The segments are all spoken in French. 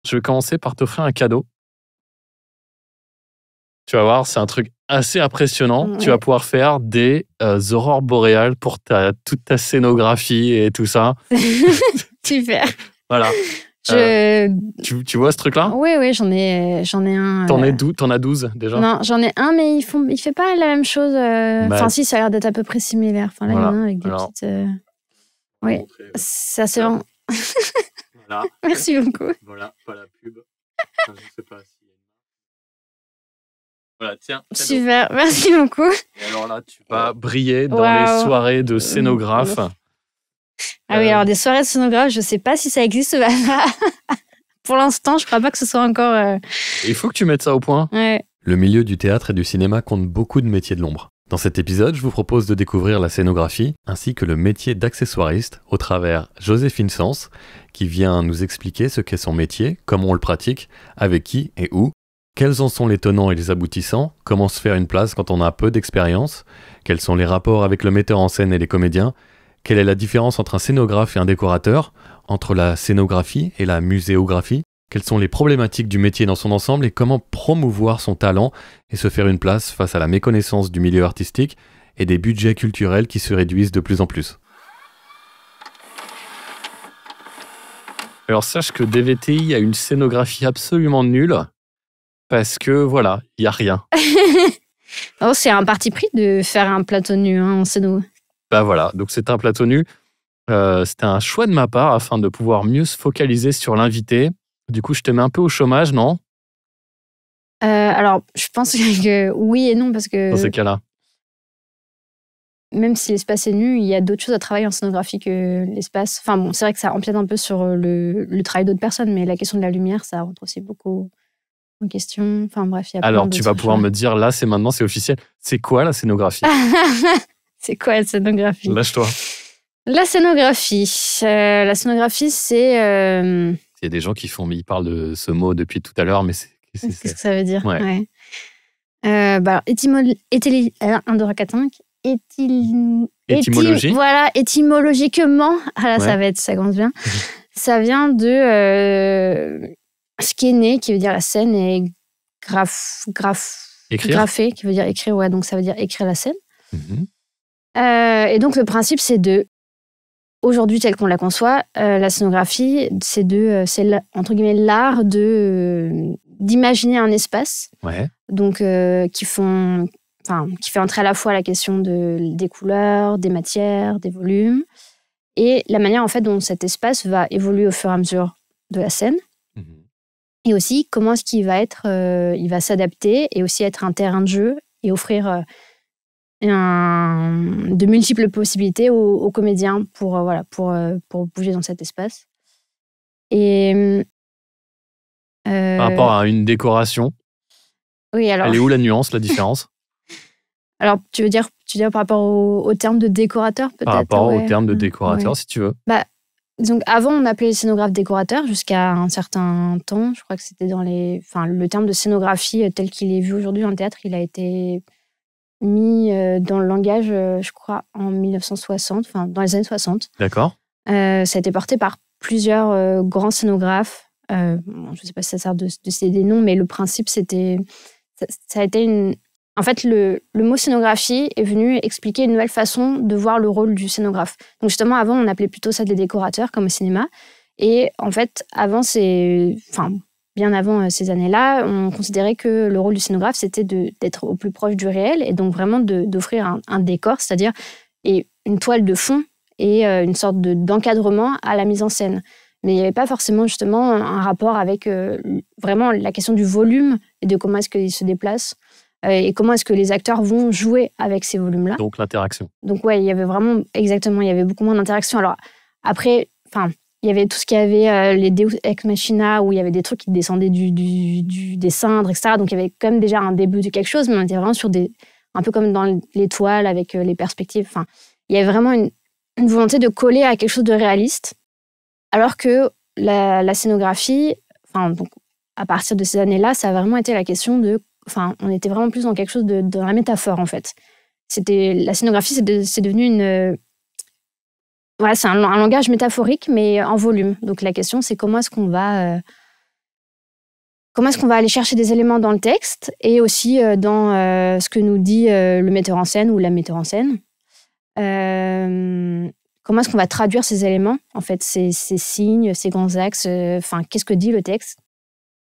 je vais commencer par t'offrir un cadeau. Tu vas voir, c'est un truc assez impressionnant. Ouais. Tu vas pouvoir faire des aurores boréales pour toute ta scénographie et tout ça. Super. Voilà. Tu vois ce truc-là? Oui, j'en ai un. T'en as 12 déjà? Non, j'en ai un, mais il fait pas la même chose. Enfin, si, ça a l'air d'être à peu près similaire. Enfin, là, il y en a un avec des petites. Oui, c'est assez long. Voilà. Merci beaucoup. Voilà, pas la pub. Je sais pas si. Voilà, tiens. Super, merci beaucoup. Et alors là, tu vas briller dans les soirées de scénographes. Ah oui, alors des soirées de scénographes, je sais pas si ça existe. Pour l'instant, je crois pas que ce soit encore. Il faut que tu mettes ça au point. Ouais. Le milieu du théâtre et du cinéma compte beaucoup de métiers de l'ombre. Dans cet épisode, je vous propose de découvrir la scénographie ainsi que le métier d'accessoiriste au travers Joséphine Sens, qui vient nous expliquer ce qu'est son métier, comment on le pratique, avec qui et où, quels en sont les tenants et les aboutissants, comment se faire une place quand on a peu d'expérience, quels sont les rapports avec le metteur en scène et les comédiens, quelle est la différence entre un scénographe et un décorateur, entre la scénographie et la muséographie, quelles sont les problématiques du métier dans son ensemble et comment promouvoir son talent et se faire une place face à la méconnaissance du milieu artistique et des budgets culturels qui se réduisent de plus en plus. Alors sache que DVTI a une scénographie absolument nulle parce que voilà, il n'y a rien. Oh, c'est un parti pris de faire un plateau nu en scéno. Bah voilà, donc c'est un plateau nu. C'était un choix de ma part afin de pouvoir mieux se focaliser sur l'invité. Du coup, je te mets un peu au chômage, non? Alors, je pense que oui et non, parce que dans ces cas-là. Même si l'espace est nu, il y a d'autres choses à travailler en scénographie que l'espace. Enfin bon, c'est vrai que ça empiète un peu sur le travail d'autres personnes, mais la question de la lumière, ça rentre aussi beaucoup en question. Enfin bref, il y a Alors, tu vas pouvoir me dire, là, c'est maintenant, c'est officiel. C'est quoi la scénographie? C'est quoi la scénographie? Lâche-toi. La scénographie. La scénographie, c'est... Il y a des gens ils parlent de ce mot depuis tout à l'heure, mais qu'est-ce que ça veut dire? Ouais. Étymologie. Voilà, étymologiquement. Ah là, Ouais. ça commence bien. Ça vient de ce qui est né, qui veut dire la scène, et Écrire. graffer, qui veut dire écrire. Ouais, donc ça veut dire écrire la scène. Mhm. Et donc, le principe, c'est aujourd'hui, tel qu'on la conçoit, la scénographie, c'est entre guillemets l'art d'imaginer un espace. Ouais. Donc, qui fait entrer à la fois la question des couleurs, des matières, des volumes, et la manière en fait dont cet espace va évoluer au fur et à mesure de la scène. Mhm. Et aussi comment est-ce qu'il va il va s'adapter et aussi être un terrain de jeu et offrir de multiples possibilités aux comédiens pour bouger dans cet espace. Et Par rapport à une décoration, oui, alors, elle est où la nuance, la différence? alors tu veux dire par rapport au terme de décorateur, peut-être? Par rapport ouais. au terme de décorateur, Ouais. si tu veux. Donc avant, on appelait les scénographes décorateurs jusqu'à un certain temps. Je crois que c'était le terme de scénographie tel qu'il est vu aujourd'hui en théâtre, il a été mis dans le langage, je crois, en 1960, enfin dans les années 60. D'accord. Ça a été porté par plusieurs grands scénographes. Je ne sais pas si ça sert de citer des noms, mais le principe, ça a été En fait, le mot scénographie est venu expliquer une nouvelle façon de voir le rôle du scénographe. Donc justement, avant, on appelait plutôt ça des décorateurs, comme au cinéma. Et en fait, bien avant ces années-là, on considérait que le rôle du scénographe, c'était d'être au plus proche du réel et donc vraiment d'offrir un décor, c'est-à-dire une toile de fond et une sorte d'encadrement à la mise en scène. Mais il n'y avait pas forcément justement un rapport avec vraiment la question du volume et de comment est-ce qu'il se déplace. Et comment est-ce que les acteurs vont jouer avec ces volumes-là. Donc l'interaction. Donc ouais, il y avait vraiment, exactement, il y avait beaucoup moins d'interaction. Alors après, il y avait tout ce qu'il y avait, les Deus Ex Machina, où il y avait des trucs qui descendaient des cendres, etc. Donc il y avait quand même déjà un début de quelque chose, mais on était vraiment sur un peu comme dans les toiles avec les perspectives. Enfin, il y avait vraiment une volonté de coller à quelque chose de réaliste, alors que la scénographie, donc à partir de ces années-là, ça a vraiment été la question on était vraiment plus dans quelque chose dans la métaphore, en fait. La scénographie, c'est devenu c'est un langage métaphorique, mais en volume. Donc la question, c'est comment est-ce qu'on va comment est-ce qu'on va aller chercher des éléments dans le texte et aussi dans ce que nous dit le metteur en scène ou la metteur en scène. Comment est-ce qu'on va traduire ces éléments, en fait, ces signes, ces grands axes, qu'est-ce que dit le texte?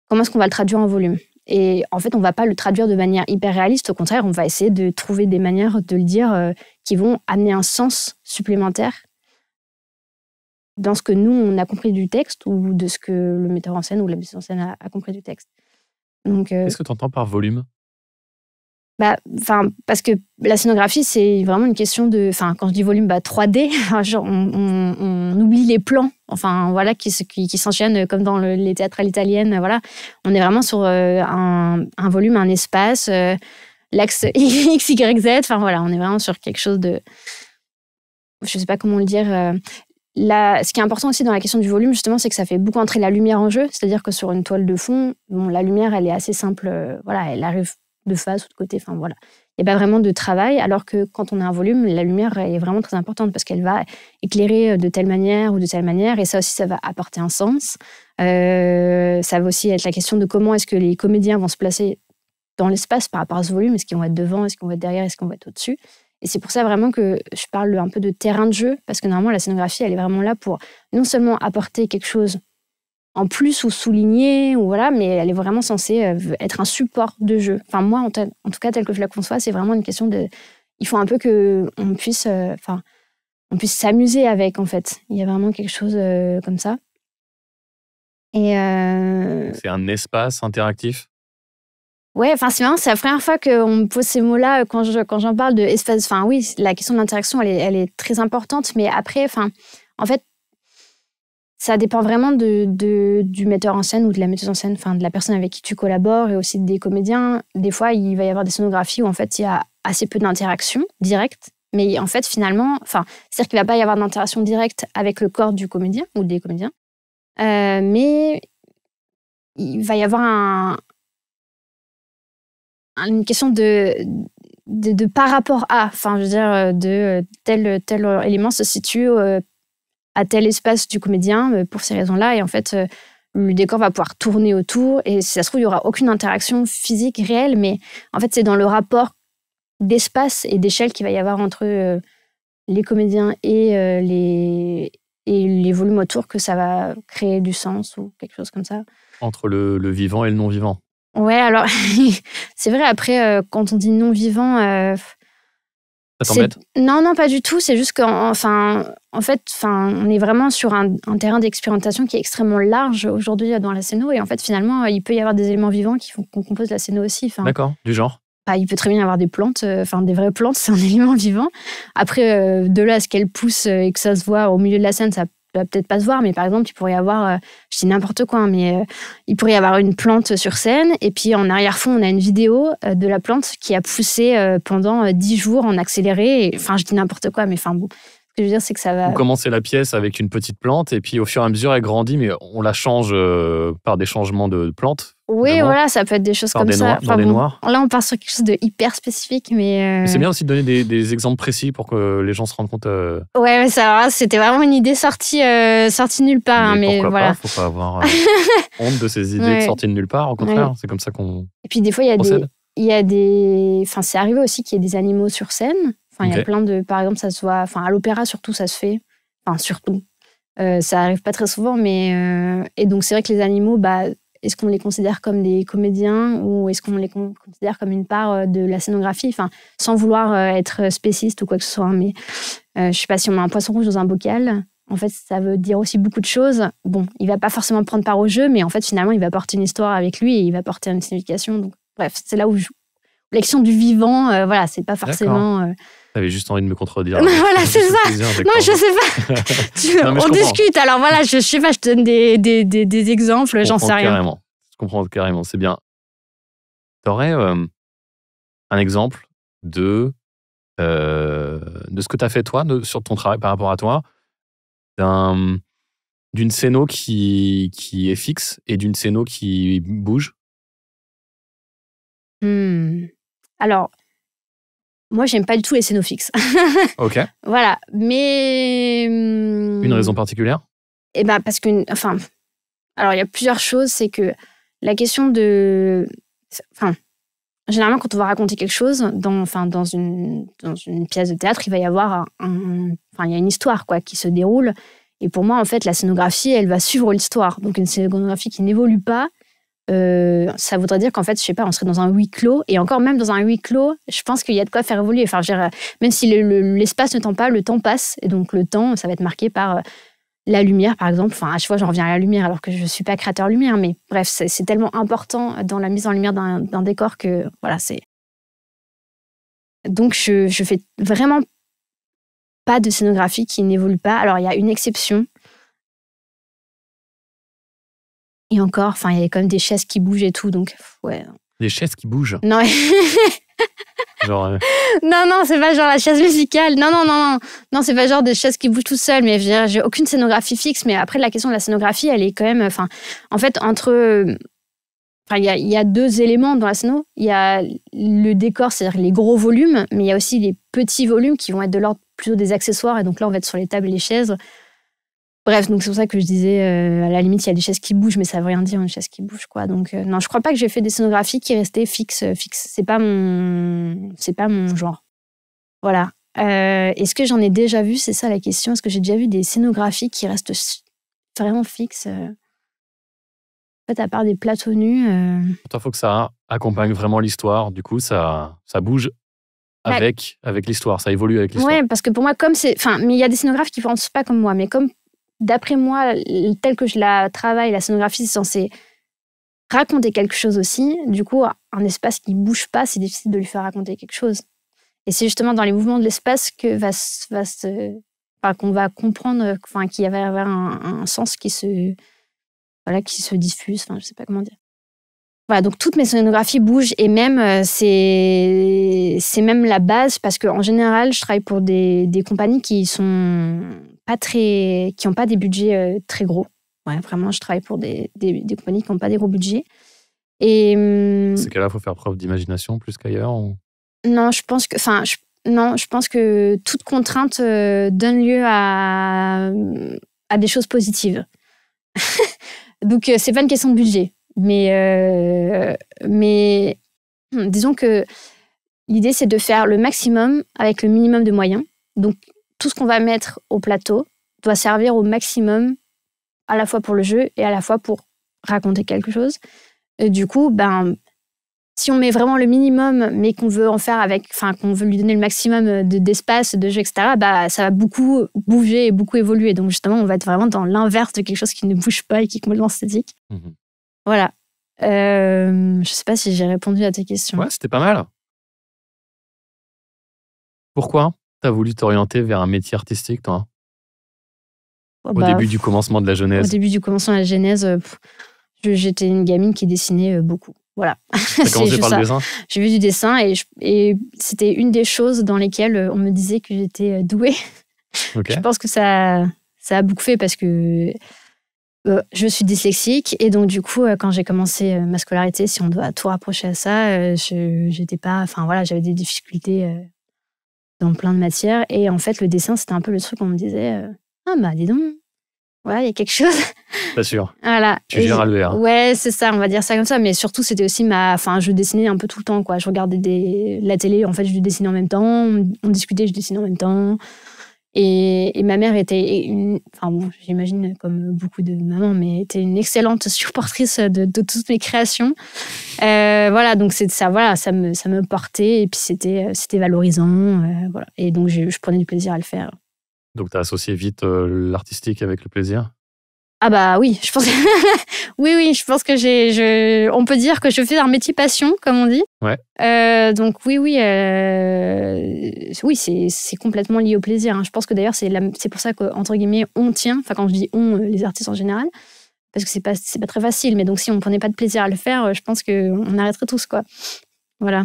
Comment est-ce qu'on va le traduire en volume? Et en fait, on ne va pas le traduire de manière hyper réaliste. Au contraire, on va essayer de trouver des manières de le dire qui vont amener un sens supplémentaire dans ce que nous, on a compris du texte ou de ce que le metteur en scène ou la metteuse en scène a compris du texte. Donc, qu'est-ce que tu entends par volume? Parce que la scénographie, c'est vraiment une question de... Quand je dis volume, 3D, genre on oublie les plans, qui s'enchaînent comme dans les théâtrales italiennes, voilà. On est vraiment sur un volume, un espace, l'axe X, Y, Z, on est vraiment sur quelque chose de... Je ne sais pas comment le dire... ce qui est important aussi dans la question du volume, justement, c'est que ça fait beaucoup entrer la lumière en jeu, c'est-à-dire que sur une toile de fond, la lumière, elle est assez simple, elle arrive de face ou de côté, il n'y a pas vraiment de travail, alors que quand on a un volume, la lumière est vraiment très importante parce qu'elle va éclairer de telle manière ou de telle manière, et ça aussi, ça va apporter un sens. Ça va aussi être la question de comment est-ce que les comédiens vont se placer dans l'espace par rapport à ce volume, est-ce qu'ils vont être devant, est-ce qu'ils vont être derrière, est-ce qu'ils vont être au-dessus. Et c'est pour ça vraiment que je parle un peu de terrain de jeu, parce que normalement, la scénographie, elle est vraiment là pour non seulement apporter quelque chose en plus ou souligner, mais elle est vraiment censée être un support de jeu. Moi, en tout cas, tel que je la conçois, c'est vraiment une question de... Il faut un peu qu'on puisse, on puisse s'amuser avec, en fait. Il y a vraiment quelque chose comme ça. Et c'est un espace interactif? Ouais, c'est marrant, c'est la première fois qu'on me pose ces mots-là quand j'en parle de espace. Oui, la question de l'interaction, elle est très importante, mais après, en fait, ça dépend vraiment du metteur en scène ou de la metteuse en scène, de la personne avec qui tu collabores et aussi des comédiens. Des fois, il va y avoir des scénographies où en fait, il y a assez peu d'interaction directe, mais en fait, finalement, c'est-à-dire qu'il ne va pas y avoir d'interaction directe avec le corps du comédien ou des comédiens, mais il va y avoir une question de par rapport à, de tel élément se situe à tel espace du comédien pour ces raisons-là, et en fait le décor va pouvoir tourner autour, et si ça se trouve il n'y aura aucune interaction physique réelle, mais en fait c'est dans le rapport d'espace et d'échelle qu'il va y avoir entre les comédiens et les volumes autour que ça va créer du sens ou quelque chose comme ça. Entre le vivant et le non-vivant. Ouais, alors c'est vrai, après quand on dit non-vivant... Ça t'embête? Non, pas du tout. C'est juste qu'en fait, on est vraiment sur un terrain d'expérimentation qui est extrêmement large aujourd'hui dans la scéno. Et en fait, finalement, il peut y avoir des éléments vivants qu'on compose la scéno aussi. D'accord, du genre? Il peut très bien y avoir des plantes, des vraies plantes, c'est un élément vivant. Après, de là à ce qu'elles poussent et que ça se voit au milieu de la scène, ça va peut-être pas se voir, mais par exemple, il pourrait y avoir, je dis n'importe quoi, mais il pourrait y avoir une plante sur scène, et puis en arrière-fond, on a une vidéo de la plante qui a poussé pendant 10 jours en accéléré. Je dis n'importe quoi, mais bon, ce que je veux dire, c'est que ça va... Vous commencez la pièce avec une petite plante, et puis au fur et à mesure, elle grandit, mais on la change par des changements de plantes. Oui, voilà, ça peut être des choses comme ça. Des noirs. Là, on part sur quelque chose de hyper spécifique, mais c'est bien aussi de donner des exemples précis pour que les gens se rendent compte. Ouais, c'était vraiment une idée sortie nulle part. Mais pourquoi voilà. pas, faut pas avoir honte de ces idées sorties de nulle part. Au contraire, c'est comme ça qu'on. Et puis des fois, il y a des. C'est arrivé aussi qu'il y ait des animaux sur scène. Il y a plein de. Par exemple, ça se voit. À l'opéra surtout, ça se fait. Surtout. Ça arrive pas très souvent, mais et donc c'est vrai que les animaux, est-ce qu'on les considère comme des comédiens ou est-ce qu'on les considère comme une part de la scénographie, sans vouloir être spéciste ou quoi que ce soit. Mais je sais pas, si on met un poisson rouge dans un bocal, en fait, ça veut dire aussi beaucoup de choses. Bon, il va pas forcément prendre part au jeu, mais en fait, finalement, il va porter une histoire avec lui et il va porter une signification. Donc, bref, c'est là où l'action du vivant, c'est pas forcément... T'avais juste envie de me contredire. Voilà, c'est ça. Non, je sais pas. On discute. Alors voilà, je sais pas, je te donne des exemples, j'en sais rien. Carrément. Je comprends carrément, c'est bien. T'aurais un exemple de ce que t'as fait toi, sur ton travail par rapport à toi, d'une scéno qui est fixe et d'une scéno qui bouge? Alors, moi, j'aime pas du tout les scénos fixes. Ok. Voilà, mais... Une raison particulière? Parce que... alors, il y a plusieurs choses. C'est que la question de... Enfin, généralement, quand on va raconter quelque chose, dans une pièce de théâtre, il va y avoir il y a une histoire quoi, qui se déroule. Et pour moi, en fait, la scénographie, elle va suivre l'histoire. Donc, une scénographie qui n'évolue pas, ça voudrait dire qu'en fait, je sais pas, on serait dans un huis clos. Et encore même dans un huis clos, je pense qu'il y a de quoi faire évoluer. Enfin, je veux dire, même si l'espace ne tend pas, le temps passe. Et donc, le temps, ça va être marqué par la lumière, par exemple. Enfin, à chaque fois, j'en reviens à la lumière, alors que je ne suis pas créateur lumière. Mais bref, c'est tellement important dans la mise en lumière d'un décor que, voilà, c'est... Donc, je fais vraiment pas de scénographie qui n'évolue pas. Alors, il y a une exception. Et encore, enfin, il y a quand même des chaises qui bougent et tout, donc, ouais. Des chaises qui bougent? Non, genre... Non, c'est pas genre la chaise musicale. Non, c'est pas genre des chaises qui bougent tout seules, mais je veux dire, j'ai aucune scénographie fixe, mais après, la question de la scénographie, elle est quand même, enfin, en fait, il y a deux éléments dans la scéno. Il y a le décor, c'est-à-dire les gros volumes, mais il y a aussi les petits volumes qui vont être de l'ordre plutôt des accessoires, et donc là, on va être sur les tables et les chaises. Bref, donc c'est pour ça que je disais, à la limite, il y a des chaises qui bougent, mais ça veut rien dire, une chaise qui bouge, quoi. Donc, non, je crois pas que j'ai fait des scénographies qui restaient fixes. C'est pas mon genre. Voilà. Est-ce que j'en ai déjà vu? C'est ça la question. Est-ce que j'ai déjà vu des scénographies qui restent vraiment fixes? En fait, à part des plateaux nus. Pour toi, il faut que ça accompagne vraiment l'histoire. Du coup, ça bouge avec l'histoire. Ça évolue avec l'histoire. Ouais, parce que pour moi, comme c'est... Enfin, mais il y a des scénographes qui ne pensent pas comme moi. Mais comme, d'après moi, tel que je la travaille, la scénographie, c'est censé raconter quelque chose aussi. Du coup, un espace qui ne bouge pas, c'est difficile de lui faire raconter quelque chose. Et c'est justement dans les mouvements de l'espace que qu'on va comprendre, qu'il va y avoir un sens qui se diffuse. Enfin, je ne sais pas comment dire. Voilà, donc toutes mes scénographies bougent et même c'est même la base parce qu'en général, je travaille pour des compagnies qui n'ont pas des budgets très gros. Ouais, vraiment, je travaille pour des compagnies qui n'ont pas des gros budgets. Et c'est qu'à là, il faut faire preuve d'imagination plus qu'ailleurs ou... Non, je pense que toute contrainte donne lieu à des choses positives. Donc, c'est pas une question de budget. Mais disons que l'idée, c'est de faire le maximum avec le minimum de moyens. Donc, tout ce qu'on va mettre au plateau doit servir au maximum à la fois pour le jeu et à la fois pour raconter quelque chose. Et du coup, si on met vraiment le minimum, mais qu'on veut en faire qu'on veut lui donner le maximum d'espace, de jeu, etc., ça va beaucoup bouger et beaucoup évoluer. Donc, justement, on va être vraiment dans l'inverse de quelque chose qui ne bouge pas et qui est complètement statique. Mmh. Voilà. Je sais pas si j'ai répondu à tes questions. Ouais, c'était pas mal. Pourquoi t'as voulu t'orienter vers un métier artistique, toi? Au début du commencement de la genèse. Au début du commencement de la genèse, j'étais une gamine qui dessinait beaucoup. Voilà. T'as commencé par le dessin? J'ai vu du dessin et c'était une des choses dans lesquelles on me disait que j'étais douée. Okay. Je pense que ça a beaucoup fait parce que je suis dyslexique et donc du coup quand j'ai commencé ma scolarité, si on doit tout rapprocher à ça, j'étais pas, j'avais des difficultés dans plein de matières et en fait le dessin c'était un peu le truc qu'on me disait dis donc, ouais, il y a quelque chose. Pas sûr. Voilà. Tu gères à l'ER. Ouais, c'est ça, on va dire ça comme ça. Mais surtout, c'était aussi je dessinais un peu tout le temps, quoi. Je regardais la télé, en fait, je dessinais en même temps. On discutait, je dessinais en même temps. Et ma mère était j'imagine comme beaucoup de mamans, mais était une excellente supportrice de toutes mes créations. Voilà, donc c'est ça, voilà, ça me portait et puis c'était valorisant, voilà. Et donc je prenais du plaisir à le faire. Donc tu as associé vite l'artistique avec le plaisir? Ah oui, je pense oui, je pense que on peut dire que je fais un métier passion, comme on dit. Ouais. Donc oui, c'est complètement lié au plaisir. Hein. Je pense que d'ailleurs c'est pour ça qu'entre guillemets on tient. Enfin quand je dis on, les artistes en général, parce que c'est pas très facile. Mais donc si on prenait pas de plaisir à le faire, je pense qu'on arrêterait tous, quoi. Voilà.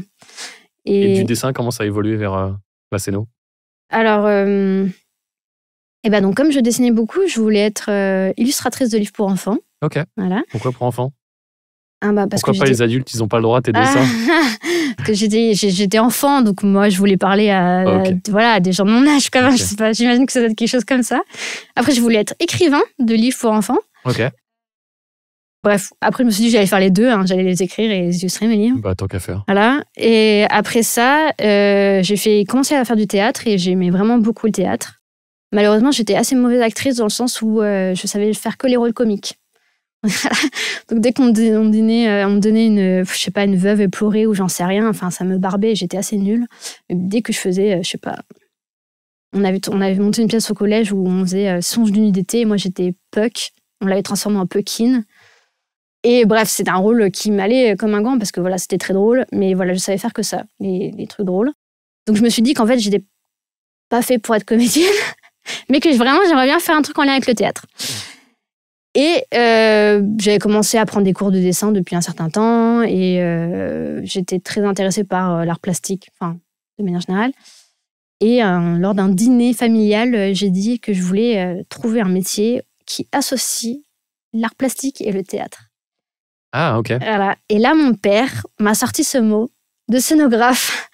Et du dessin, comment ça a évolué vers la scéno? Alors. Donc, comme je dessinais beaucoup, je voulais être illustratrice de livres pour enfants. Ok. Voilà. Pourquoi pour enfants? Parce Pourquoi pas les adultes, ils n'ont pas le droit à tes dessins? Parce que j'étais enfant, donc moi, je voulais parler à des gens de mon âge, quand même. Okay. Je sais pas, j'imagine que ça doit être quelque chose comme ça. Après, je voulais être écrivain de livres pour enfants. Ok. Bref, après, je me suis dit que j'allais faire les deux. J'allais les écrire et les illustrer, mes livres. Bah, tant qu'à faire. Voilà. Et après ça, j'ai commencé à faire du théâtre et j'aimais vraiment beaucoup le théâtre. Malheureusement, j'étais assez mauvaise actrice dans le sens où je savais faire que les rôles comiques. Donc dès qu'on me donnait une veuve éplorée ou j'en sais rien, enfin ça me barbait, j'étais assez nulle. Mais dès que je faisais, je sais pas, on avait monté une pièce au collège où on faisait Songe d'une nuit d'été et moi j'étais Puck, on l'avait transformé en Puckine. Et bref, c'était un rôle qui m'allait comme un gant parce que voilà, c'était très drôle, mais voilà, je savais faire que ça, les trucs drôles. Donc je me suis dit qu'en fait, j'étais pas fait pour être comédienne, mais que vraiment j'aimerais bien faire un truc en lien avec le théâtre. Et j'avais commencé à prendre des cours de dessin depuis un certain temps et j'étais très intéressée par l'art plastique, enfin, de manière générale. Et lors d'un dîner familial, j'ai dit que je voulais trouver un métier qui associe l'art plastique et le théâtre. Ah, ok. Voilà. Et là, mon père m'a sorti ce mot de scénographe.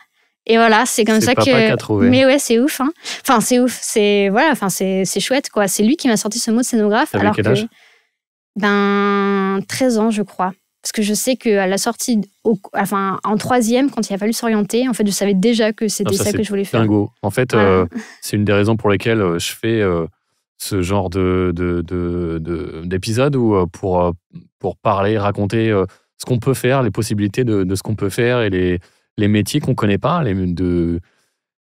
Et voilà, c'est comme ça papa que. qui a trouvé. Mais ouais, c'est ouf. Enfin, c'est ouf. C'est chouette, quoi. C'est lui qui m'a sorti ce mot de scénographe. T'avais quel âge ? 13 ans, je crois. Parce que je sais qu'à la sortie, en troisième, quand il a fallu s'orienter, en fait, je savais déjà que c'était ça que je voulais faire. Dingo. En fait, voilà. C'est une des raisons pour lesquelles je fais ce genre d'épisode où pour parler, raconter ce qu'on peut faire, les possibilités de ce qu'on peut faire et les métiers qu'on ne connaît pas,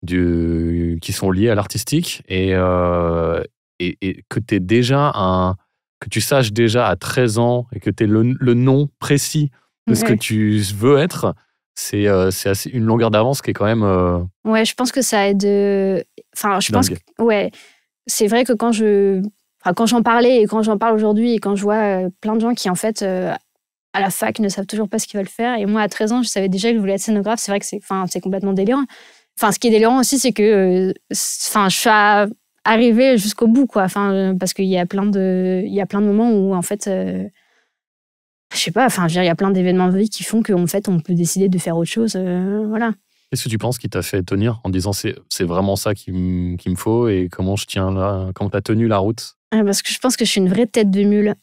qui sont liés à l'artistique et que tu es déjà que tu saches déjà à 13 ans et que tu aies le nom précis de ce que tu veux être, c'est assez une longueur d'avance qui est quand même... Ouais, je pense que ça aide... Enfin, je pense que... Ouais, c'est vrai que quand j'en parlais et quand j'en parle aujourd'hui et quand je vois plein de gens qui, en fait, à la fac, ne savent toujours pas ce qu'ils veulent faire. Et moi, à 13 ans, je savais déjà que je voulais être scénographe. C'est vrai que c'est complètement délirant. Enfin, ce qui est délirant aussi, c'est que je suis arrivée jusqu'au bout, quoi. Enfin, parce qu'il y a plein de moments où, en fait, je sais pas, enfin, il y a plein d'événements de vie qui font qu'en fait, on peut décider de faire autre chose. Voilà. Qu'est-ce que tu penses qui t'a fait tenir en disant c'est vraiment ça qu'il me faut et comment je tiens là, comment t'as tenu la route? Parce que je pense que je suis une vraie tête de mule.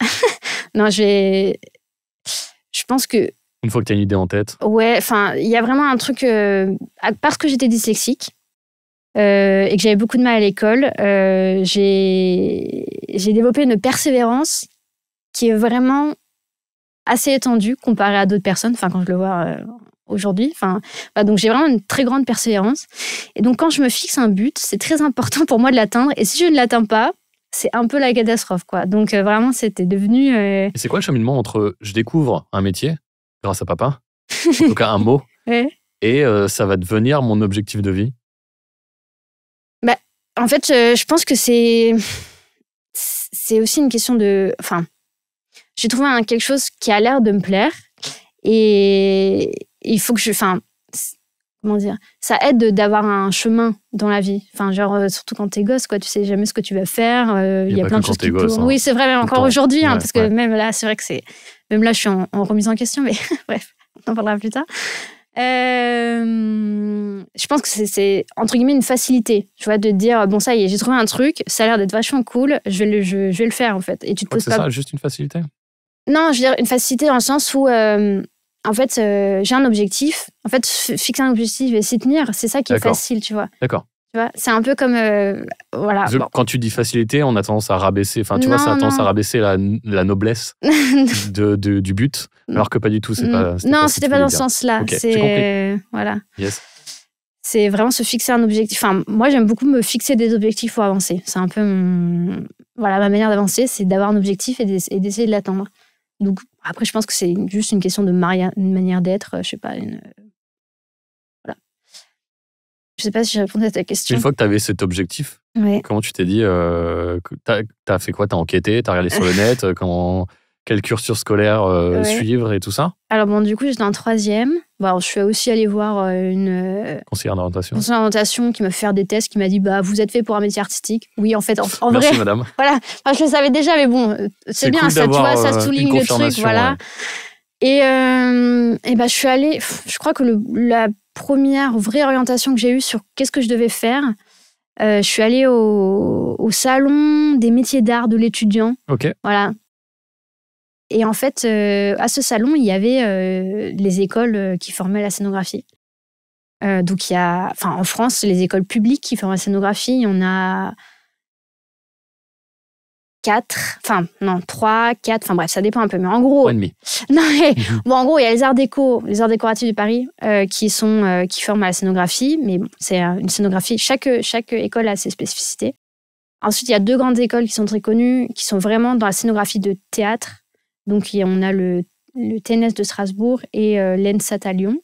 Non, je pense que... Une fois que tu as une idée en tête. Ouais, enfin, il y a vraiment un truc... parce que j'étais dyslexique et que j'avais beaucoup de mal à l'école, j'ai développé une persévérance qui est vraiment assez étendue comparée à d'autres personnes, enfin, quand je le vois aujourd'hui. Enfin, donc, j'ai vraiment une très grande persévérance. Et donc, quand je me fixe un but, c'est très important pour moi de l'atteindre. Et si je ne l'atteins pas, c'est un peu la catastrophe, quoi. Donc, vraiment, c'était devenu... Et c'est quoi le cheminement entre je découvre un métier, grâce à papa, en tout cas un mot, ouais. Et ça va devenir mon objectif de vie? En fait, je pense que c'est aussi une question de... Enfin, j'ai trouvé quelque chose qui a l'air de me plaire et il faut que je... Enfin, comment dire, ça aide d'avoir un chemin dans la vie. Enfin, genre, surtout quand t'es gosse, quoi, tu sais jamais ce que tu vas faire. Il y a plein de choses qui tournent. Oui, c'est vrai, même encore aujourd'hui, parce que même là, c'est vrai que c'est... Même là, je suis en remise en question, mais bref, on en parlera plus tard. Je pense que c'est entre guillemets une facilité, tu vois, de dire bon, ça y est, j'ai trouvé un truc, ça a l'air d'être vachement cool, je vais le faire, en fait. Et tu te poses pas... C'est ça, juste une facilité? Non, je veux dire une facilité dans le sens où en fait, j'ai un objectif. En fait, fixer un objectif et s'y tenir, c'est ça qui est facile, tu vois. D'accord. Tu vois, c'est un peu comme... voilà. Quand tu dis facilité, on a tendance à rabaisser... Enfin, tu vois, ça a tendance à rabaisser la noblesse du but, alors que pas du tout. Non, c'était pas dans ce sens-là. Okay, j'ai compris. Voilà. Yes. C'est vraiment se fixer un objectif. Enfin, moi, j'aime beaucoup me fixer des objectifs pour avancer. C'est un peu ma manière d'avancer, c'est d'avoir un objectif et d'essayer de l'atteindre. Donc, après, je pense que c'est juste une question de une manière d'être, je sais pas, voilà. Je sais pas si j'ai répondu à ta question. Une fois que tu avais cet objectif, comment tu t'es dit t'as fait quoi? T'as enquêté? T'as regardé sur le net? Quel cursus scolaire suivre et tout ça? Alors, bon, du coup, j'étais en troisième. Bon, je suis aussi allée voir une conseillère d'orientation qui m'a fait faire des tests, qui m'a dit vous êtes fait pour un métier artistique. Oui, je vrai. Merci, madame. Voilà. Enfin, je le savais déjà, mais bon, c'est bien, cool ça, tu vois, ça souligne le truc. Voilà. Ouais. Et je suis allée, je crois que la première vraie orientation que j'ai eue sur qu'est-ce que je devais faire, je suis allée au salon des métiers d'art de l'étudiant. Ok. Voilà. Et en fait, à ce salon, il y avait les écoles qui formaient la scénographie. Donc, il y a, en France, les écoles publiques qui forment la scénographie, il y en a 3, 4, bref, ça dépend un peu. Mais en gros. 3,5. Non, mais, en gros, il y a les arts décoratifs de Paris qui forment à la scénographie. Mais bon, c'est une scénographie. Chaque école a ses spécificités. Ensuite, il y a 2 grandes écoles qui sont très connues, qui sont vraiment dans la scénographie de théâtre. Donc, on a le TNS de Strasbourg et l'ENSAT à Lyon.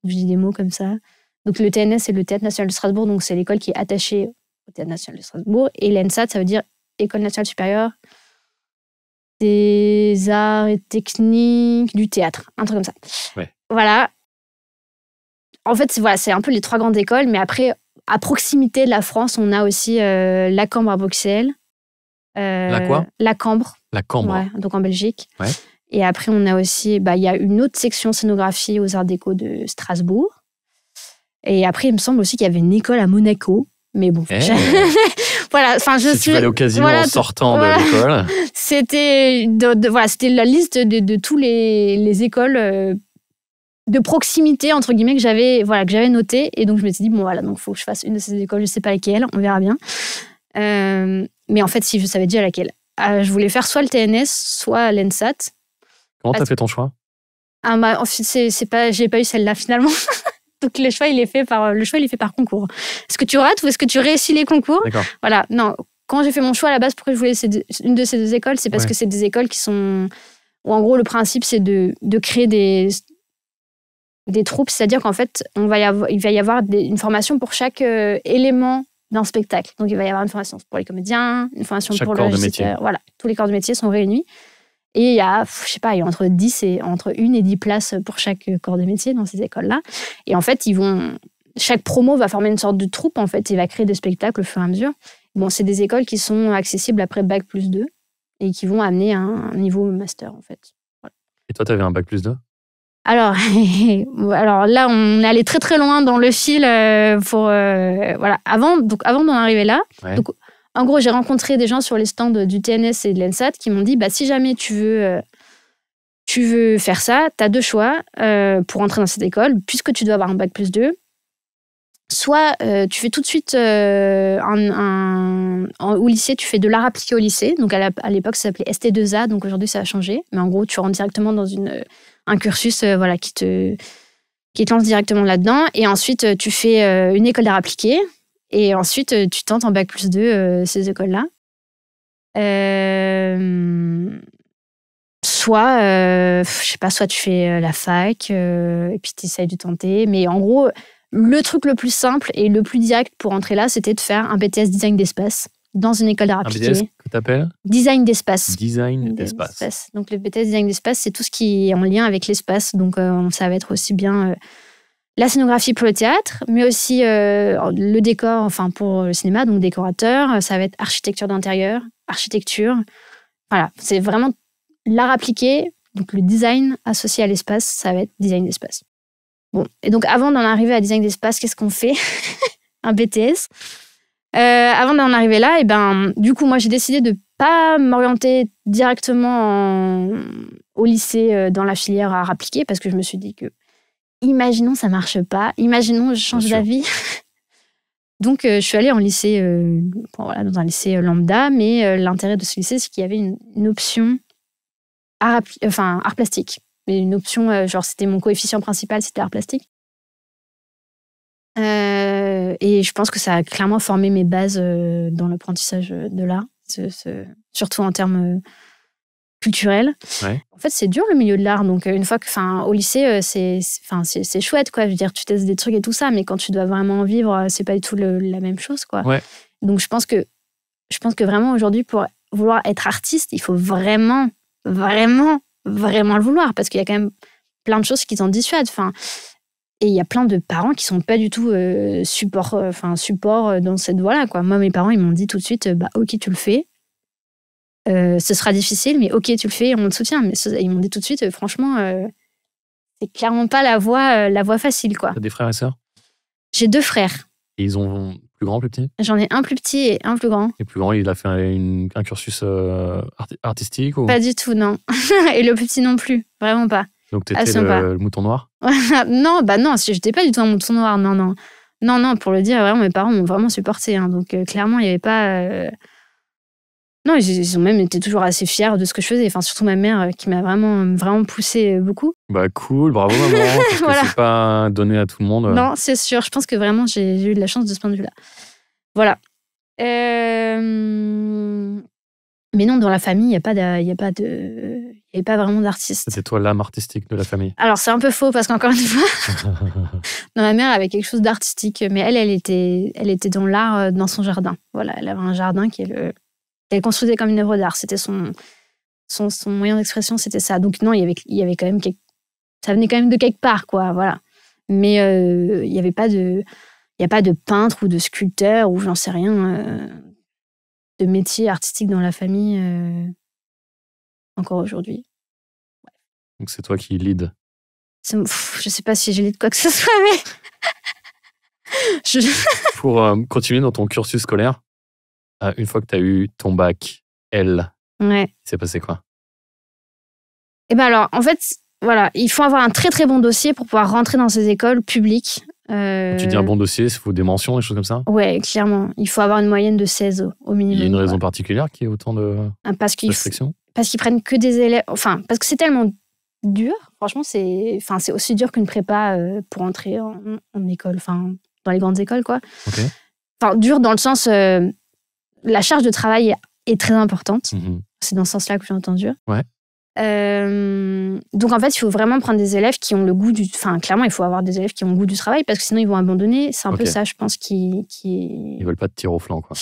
Je dis des mots comme ça. Donc, le TNS, c'est le Théâtre National de Strasbourg. Donc, c'est l'école qui est attachée au Théâtre National de Strasbourg. Et l'ENSAT, ça veut dire École nationale supérieure des arts et techniques du théâtre. Un truc comme ça. Ouais. Voilà. En fait, c'est un peu les 3 grandes écoles. Mais après, à proximité de la France, on a aussi la Cambre à Bruxelles. La quoi ? La Cambre. La Cambre. Ouais, donc en Belgique. Ouais. Et après, on a aussi, il y a une autre section scénographie aux Arts Déco de Strasbourg. Et après, il me semble aussi qu'il y avait une école à Monaco. Mais bon. Voilà. Si tu vas aller au casino en sortant de l'école. C'était, c'était la liste de tous les écoles de proximité, entre guillemets, que j'avais notées. Et donc, je me suis dit, donc il faut que je fasse une de ces écoles. Je ne sais pas laquelle, on verra bien. Mais en fait, si je savais déjà laquelle. Je voulais faire soit le TNS, soit l'ENSAT. Comment t'as fait ton choix ? Ensuite, j'ai pas eu celle-là finalement. Donc le choix il est fait par concours. Est-ce que tu rates ou est-ce que tu réussis les concours ? D'accord. Voilà. Non, quand j'ai fait mon choix à la base, pourquoi je voulais une de ces 2 écoles, c'est parce que c'est des écoles qui sont où en gros le principe c'est de créer des troupes, c'est-à-dire qu'en fait il va y avoir une formation pour chaque élément d'un spectacle. Donc il va y avoir une formation pour les comédiens, une formation pour le régisseur. Voilà, tous les corps de métier sont réunis. Et il y a, il y a entre 1 et 10 places pour chaque corps de métier dans ces écoles-là. Et en fait, chaque promo va former une sorte de troupe, en fait, et va créer des spectacles au fur et à mesure. Bon, c'est des écoles qui sont accessibles après Bac+2 et qui vont amener à un niveau master, en fait. Voilà. Et toi, tu avais un Bac+2 ? Alors là, on est allé très très loin dans le fil avant d'en arriver là. Ouais. Donc, en gros, j'ai rencontré des gens sur les stands du TNS et de l'ENSAT qui m'ont dit si jamais tu veux faire ça, tu as 2 choix pour entrer dans cette école, puisque tu dois avoir un Bac+2. Soit tu fais tout de suite au lycée, tu fais de l'art appliqué au lycée. Donc à l'époque, ça s'appelait ST2A, donc aujourd'hui, ça a changé. Mais en gros, tu rentres directement dans un cursus qui te lance directement là-dedans. Et ensuite, tu fais une école d'art appliqué. Et ensuite, tu tentes en Bac+2 ces écoles-là. Soit tu fais la fac et puis tu essayes de tenter. Mais en gros, le truc le plus simple et le plus direct pour entrer là, c'était de faire un BTS design d'espace dans une école d'art appliqué. Un BTS que t'appelles ? Design d'espace. Design d'espace. Donc le BTS design d'espace, c'est tout ce qui est en lien avec l'espace. Donc ça va être aussi bien la scénographie pour le théâtre, mais aussi le décor, pour le cinéma, donc décorateur. Ça va être architecture d'intérieur, architecture. Voilà, c'est vraiment l'art appliqué, donc le design associé à l'espace, ça va être design d'espace. Bon, et donc avant d'en arriver à design d'espace, qu'est-ce qu'on fait ? Un BTS. Avant d'en arriver là, du coup, moi, j'ai décidé de pas m'orienter directement au lycée dans la filière art appliqué, parce que je me suis dit que imaginons ça marche pas, imaginons je change d'avis. Donc je suis allée en lycée, dans un lycée lambda, mais l'intérêt de ce lycée, c'est qu'il y avait une option art plastique. Mais une option, c'était mon coefficient principal, c'était art plastique. Et je pense que ça a clairement formé mes bases dans l'apprentissage de l'art, surtout en termes culturels. Ouais. En fait, c'est dur le milieu de l'art. Donc, une fois au lycée, c'est chouette, quoi. Je veux dire, tu testes des trucs et tout ça, mais quand tu dois vraiment en vivre, c'est pas du tout la même chose, quoi. Ouais. Donc, je pense que vraiment aujourd'hui, pour vouloir être artiste, il faut vraiment, vraiment, vraiment le vouloir, parce qu'il y a quand même plein de choses qui t'en dissuadent. Et il y a plein de parents qui sont pas du tout support dans cette voie-là, quoi. Moi, mes parents, ils m'ont dit tout de suite, ok, tu le fais. Ce sera difficile, mais ok, tu le fais, on te soutient. Mais ils m'ont dit tout de suite, franchement, c'est clairement pas la voie facile, quoi. T'as des frères et sœurs ? J'ai 2 frères. Et ils ont Plus grand, plus petit? J'en ai un plus petit et un plus grand. Et plus grand, il a fait un cursus artistique ou... Pas du tout, non. Et le plus petit non plus, vraiment pas. Donc t'étais le mouton noir? Non, j'étais pas du tout un mouton noir, non. Non, pour le dire, vraiment, mes parents m'ont vraiment supporté. Hein, donc clairement, il n'y avait pas... Non, ils ont même été toujours assez fiers de ce que je faisais. Enfin, surtout ma mère qui m'a vraiment poussé beaucoup. Bah cool, bravo maman, parce que c'est pas donné à tout le monde. Non, c'est sûr. Je pense que vraiment, j'ai eu de la chance de ce point de vue-là. Voilà. Mais non, dans la famille, il n'y avait pas vraiment d'artiste. C'était toi l'âme artistique de la famille? Alors, c'est un peu faux parce qu'encore une fois, ma mère avait quelque chose d'artistique, mais elle était dans l'art dans son jardin. Voilà, elle avait un jardin qu'elle construisait comme une œuvre d'art. C'était son moyen d'expression, c'était ça. Donc non, il y avait quand même ça venait quand même de quelque part, quoi. Voilà. Mais il n'y a pas de peintre ou de sculpteur ou j'en sais rien. De métier artistique dans la famille encore aujourd'hui. Ouais. Donc c'est toi qui lead. Je sais pas si j'ai lead quoi que ce soit, mais... Pour continuer dans ton cursus scolaire, une fois que tu as eu ton bac L, il s'est passé quoi? Eh ben alors, en fait, voilà, il faut avoir un très très bon dossier pour pouvoir rentrer dans ces écoles publiques. Tu dis un bon dossier, il faut des mentions, des choses comme ça? Ouais, clairement. Il faut avoir une moyenne de 16 au minimum. Il y a une raison particulière qui est autant de restrictions? Parce qu'ils prennent que des élèves... Enfin, parce que c'est tellement dur. Franchement, c'est aussi dur qu'une prépa pour entrer en école, enfin, dans les grandes écoles, quoi. Okay. Enfin, dur dans le sens... la charge de travail est très importante. Mm-hmm. C'est dans ce sens-là que j'ai entendu. Ouais. Donc en fait, il faut vraiment prendre des élèves qui ont le goût du... Enfin, clairement, il faut avoir des élèves qui ont le goût du travail parce que sinon, ils vont abandonner. C'est un peu ça, je pense, qui... Ils veulent pas te tirer au flanc, quoi.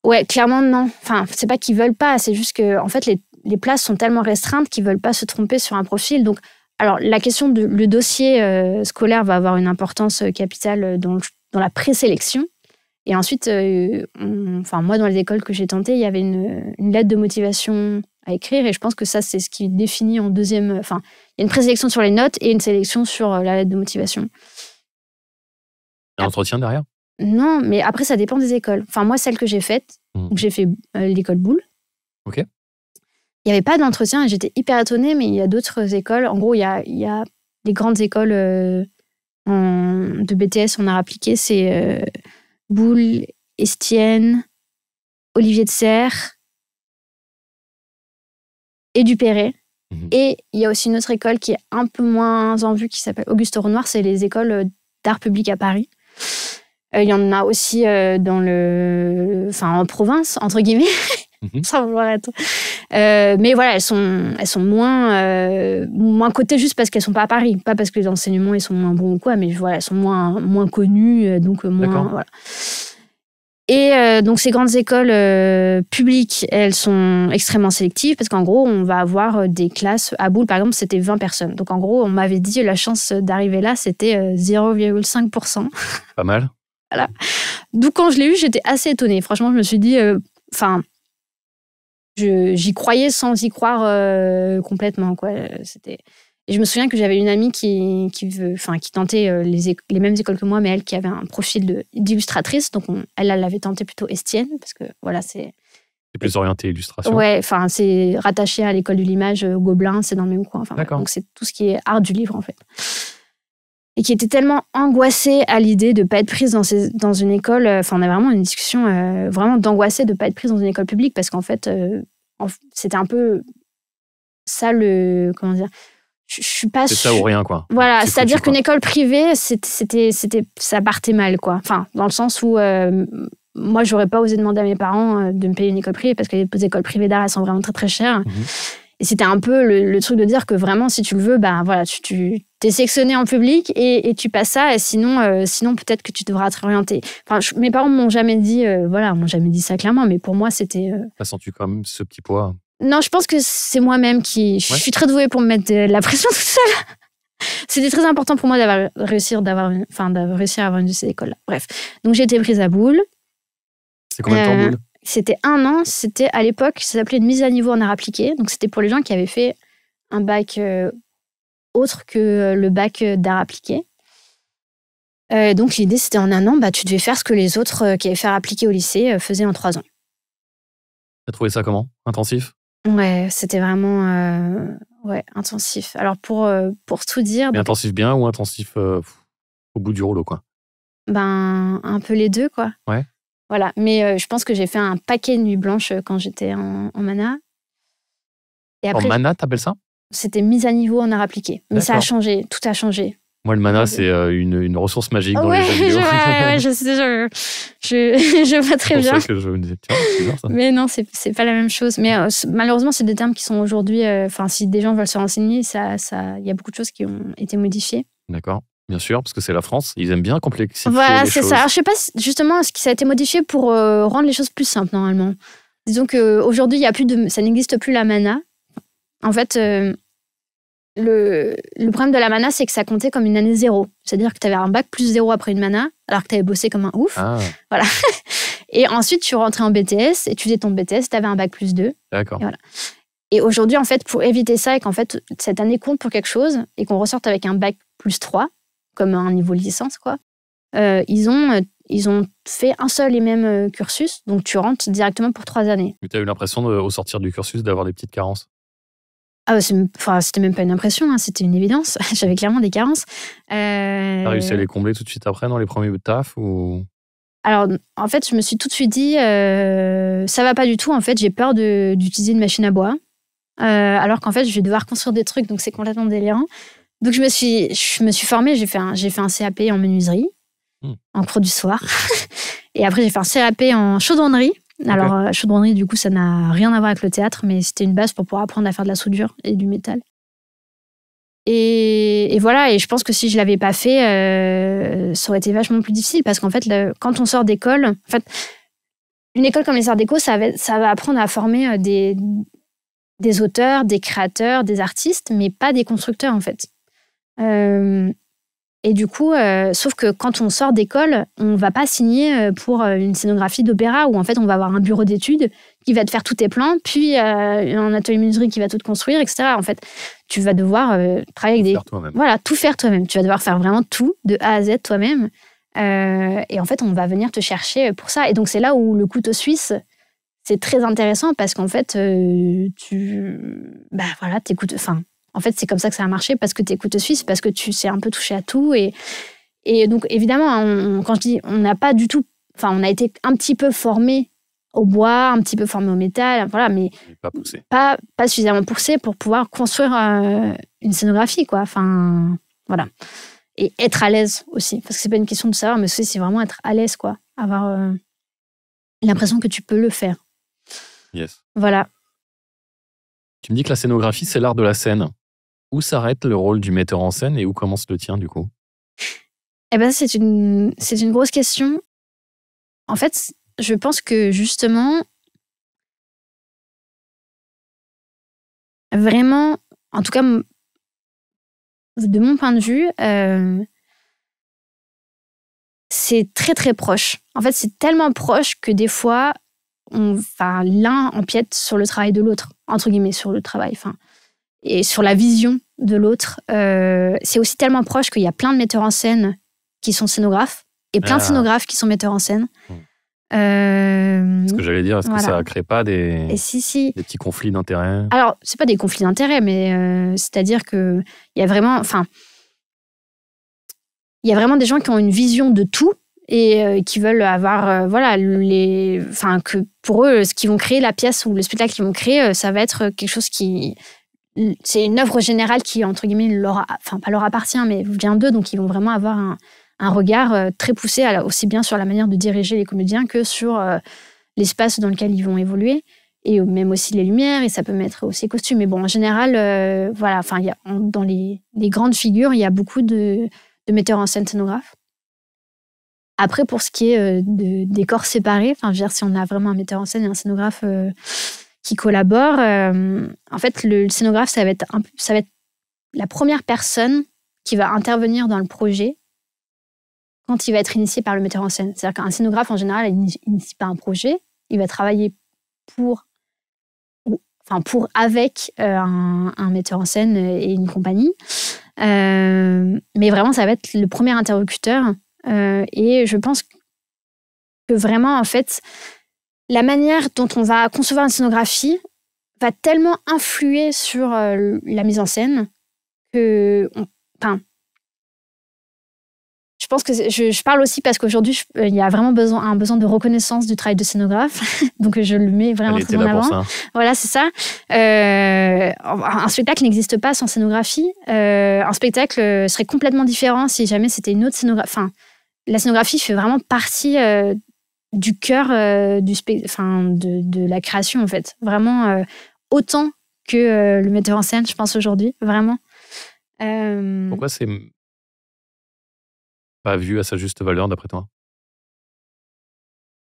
Ouais, clairement, non. Enfin, c'est pas qu'ils veulent pas, c'est juste que, en fait, les places sont tellement restreintes qu'ils veulent pas se tromper sur un profil. Donc, alors, la question le dossier scolaire va avoir une importance capitale dans la présélection. Et ensuite, moi, dans les écoles que j'ai tentées, il y avait une lettre de motivation à écrire. Et je pense que ça, c'est ce qui définit en deuxième... Enfin, il y a une présélection sur les notes et une sélection sur la lettre de motivation. Un entretien derrière? Non, mais après, ça dépend des écoles. Enfin, moi, celle que j'ai faite, j'ai fait l'école Boulle. Ok. Il n'y avait pas d'entretien et j'étais hyper étonnée, mais il y a d'autres écoles. En gros, il y a les grandes écoles de BTS en art appliqué. C'est Boulle, Estienne, Olivier de Serres et Dupéré. Et il y a aussi une autre école qui est un peu moins en vue qui s'appelle Auguste Renoir. C'est les écoles d'art public à Paris. Il y en a aussi en province, entre guillemets, sans vouloir être... mais voilà, elles sont moins cotées juste parce qu'elles sont pas à Paris. Pas parce que les enseignements ils sont moins bons ou quoi, mais voilà, elles sont moins connues, donc moins... Voilà. Et donc ces grandes écoles publiques, elles sont extrêmement sélectives parce qu'en gros, on va avoir des classes... À Boulle, par exemple, c'était 20 personnes. Donc en gros, on m'avait dit la chance d'arriver là, c'était 0,5%. Pas mal. Voilà. Donc quand je l'ai eu, j'étais assez étonnée. Franchement, je me suis dit, j'y croyais sans y croire complètement, quoi. Et je me souviens que j'avais une amie qui tentait les mêmes écoles que moi, mais elle qui avait un profil d'illustratrice. Donc elle l'avait tenté plutôt Estienne, parce que voilà, c'est plus orienté illustration. Ouais, enfin c'est rattaché à l'école de l'image Gobelin, c'est dans le même coin. Donc c'est tout ce qui est art du livre en fait. Et qui était tellement angoissée à l'idée de ne pas être prise dans une école... on a vraiment une discussion vraiment d'angoissée de ne pas être prise dans une école publique parce qu'en fait, c'était un peu ça comment dire... Je suis pas... C'est ça ou rien, quoi. Voilà, c'est-à-dire qu'une école privée, ça partait mal, quoi. Enfin, dans le sens où moi, j'aurais pas osé demander à mes parents de me payer une école privée parce que les écoles privées d'art, elles sont vraiment très, très chères. Et c'était un peu le truc de dire que vraiment, si tu le veux, voilà, tu t'es sélectionné en public et tu passes ça. Et sinon peut-être que tu devras te réorienter. Enfin, mes parents m'ont jamais dit, m'ont jamais dit ça clairement, mais pour moi, c'était... T'as senti quand même ce petit poids? Non, je pense que c'est moi-même qui... Je suis très douée pour me mettre de la pression toute seule. C'était très important pour moi d'avoir réussi à avoir une de ces écoles-là. Bref, donc j'ai été prise à Boulle. C'est combien de temps, Boulle? C'était 1 an. C'était à l'époque, ça s'appelait une mise à niveau en art appliqué. Donc c'était pour les gens qui avaient fait un bac autre que le bac d'art appliqué. Donc l'idée, c'était en 1 an, tu devais faire ce que les autres qui avaient fait appliquer au lycée faisaient en 3 ans. T'as trouvé ça comment? Intensif? Ouais, c'était vraiment intensif. Alors pour tout dire... Mais intensif bien ou intensif au bout du rouleau, quoi? Un peu les deux, quoi. Ouais. Voilà, mais je pense que j'ai fait un paquet de nuits blanches quand j'étais en mana. Et après, en mana, t'appelles ça? C'était mise à niveau en art appliqué. Mais ça a changé, tout a changé. Moi, le mana, c'est une ressource magique dans les jeux vidéo. Je vois très bien. C'est pour ça que je me disais, tiens, c'est bizarre ça. Mais non, c'est pas la même chose. Mais malheureusement, c'est des termes qui sont aujourd'hui... si des gens veulent se renseigner, il y a beaucoup de choses qui ont été modifiées. D'accord. Bien sûr, parce que c'est la France. Ils aiment bien complexifier voilà, les choses. Voilà, c'est ça. Alors, je sais pas justement ce qui ça a été modifié pour rendre les choses plus simples, normalement. Disons qu'aujourd'hui, ça n'existe plus la mana. En fait... Le problème de la mana, c'est que ça comptait comme une année 0. C'est-à-dire que tu avais un bac plus 0 après une mana, alors que tu avais bossé comme un ouf. Ah. Voilà. Et ensuite, tu rentrais en BTS, et tu faisais ton BTS, tu avais un bac plus 2. D'accord. Et, voilà. Et aujourd'hui, en fait, pour éviter ça, et qu'en fait, cette année compte pour quelque chose, et qu'on ressorte avec un bac plus 3, comme un niveau licence, quoi, ils ont fait un seul et même cursus, donc tu rentres directement pour 3 années. Mais tu as eu l'impression, au sortir du cursus, d'avoir des petites carences? C'était même pas une impression, c'était une évidence. J'avais clairement des carences. T'as réussi à les combler tout de suite après, dans les premiers bouts de taf ou... Alors, en fait, je me suis tout de suite dit, ça va pas du tout. En fait, j'ai peur d'utiliser une machine à bois. Alors qu'en fait, je vais devoir construire des trucs, donc c'est complètement délirant. Donc, je me suis formée, j'ai fait un CAP en menuiserie, en cours du soir. Et après, j'ai fait un CAP en chaudronnerie. Alors, chaudronnerie, du coup, ça n'a rien à voir avec le théâtre, mais c'était une base pour pouvoir apprendre à faire de la soudure et du métal. Et voilà, et je pense que si je l'avais pas fait, ça aurait été vachement plus difficile, parce qu'en fait, quand on sort d'école, en fait, une école comme les Arts Déco, ça va apprendre à former des auteurs, des créateurs, des artistes, mais pas des constructeurs, en fait. Et du coup, sauf que quand on sort d'école, on va pas signer pour une scénographie d'opéra où en fait on va avoir un bureau d'études qui va te faire tous tes plans, puis un atelier menuiserie qui va tout te construire, etc. En fait, tu vas devoir travailler avec tout faire toi-même. Tu vas devoir faire vraiment tout de A à Z toi-même. Et en fait, on va venir te chercher pour ça. Et donc c'est là où le couteau suisse, c'est très intéressant, parce qu'en fait, t'écoutes. Enfin, en fait, c'est comme ça que ça a marché, parce que t'es couteau suisse, parce que tu sais un peu toucher à tout. Et donc, évidemment, quand je dis on n'a pas du tout... Enfin, on a été un petit peu formé au bois, un petit peu formé au métal, voilà, mais pas poussé. Pas suffisamment poussé pour pouvoir construire une scénographie, quoi. Enfin, voilà. Et être à l'aise aussi, parce que c'est pas une question de savoir, mais c'est vraiment être à l'aise, quoi. Avoir l'impression que tu peux le faire. Yes. Voilà. Tu me dis que la scénographie, c'est l'art de la scène. Où s'arrête le rôle du metteur en scène et où commence le tien, du coup? Eh ben, c'est une grosse question. En fait, je pense que justement, vraiment, en tout cas, de mon point de vue, c'est très très proche. En fait, c'est tellement proche que des fois, l'un empiète sur le travail de l'autre, entre guillemets, sur le travail, et sur la vision de l'autre. C'est aussi tellement proche qu'il y a plein de metteurs en scène qui sont scénographes et plein de scénographes qui sont metteurs en scène. Ce que j'allais dire, est-ce que ça ne crée pas des petits conflits d'intérêts? Alors, c'est pas des conflits d'intérêts, mais c'est-à-dire qu'il y a vraiment... il y a vraiment des gens qui ont une vision de tout et qui veulent avoir, que pour eux, ce qu'ils vont créer, la pièce ou le spectacle qu'ils vont créer, ça va être quelque chose qui... C'est une œuvre générale qui, entre guillemets, pas leur appartient, mais vient d'eux, donc ils vont vraiment avoir un regard très poussé, aussi bien sur la manière de diriger les comédiens que sur l'espace dans lequel ils vont évoluer, et même aussi les lumières, et ça peut mettre aussi les costumes. Mais bon, en général, dans les grandes figures, il y a beaucoup de metteurs en scène scénographes. Après, pour ce qui est des corps séparés, si on a vraiment un metteur en scène et un scénographe qui collaborent, en fait, le scénographe, ça va être la première personne qui va intervenir dans le projet quand il va être initié par le metteur en scène. C'est-à-dire qu'un scénographe, en général, il n'initie pas un projet, il va travailler avec un metteur en scène et une compagnie. Mais vraiment, ça va être le premier interlocuteur Et je pense que vraiment, en fait, la manière dont on va concevoir une scénographie va tellement influer sur la mise en scène que... Je pense que je parle aussi parce qu'aujourd'hui, il y a vraiment un besoin de reconnaissance du travail de scénographe. Donc, je le mets vraiment très en avant. Ça. Voilà, c'est ça. Un spectacle n'existe pas sans scénographie. Un spectacle serait complètement différent si jamais c'était une autre scénographie. Enfin, la scénographie fait vraiment partie du cœur de la création, en fait. Vraiment autant que le metteur en scène, je pense, aujourd'hui. Vraiment. Pourquoi c'est pas vu à sa juste valeur, d'après toi?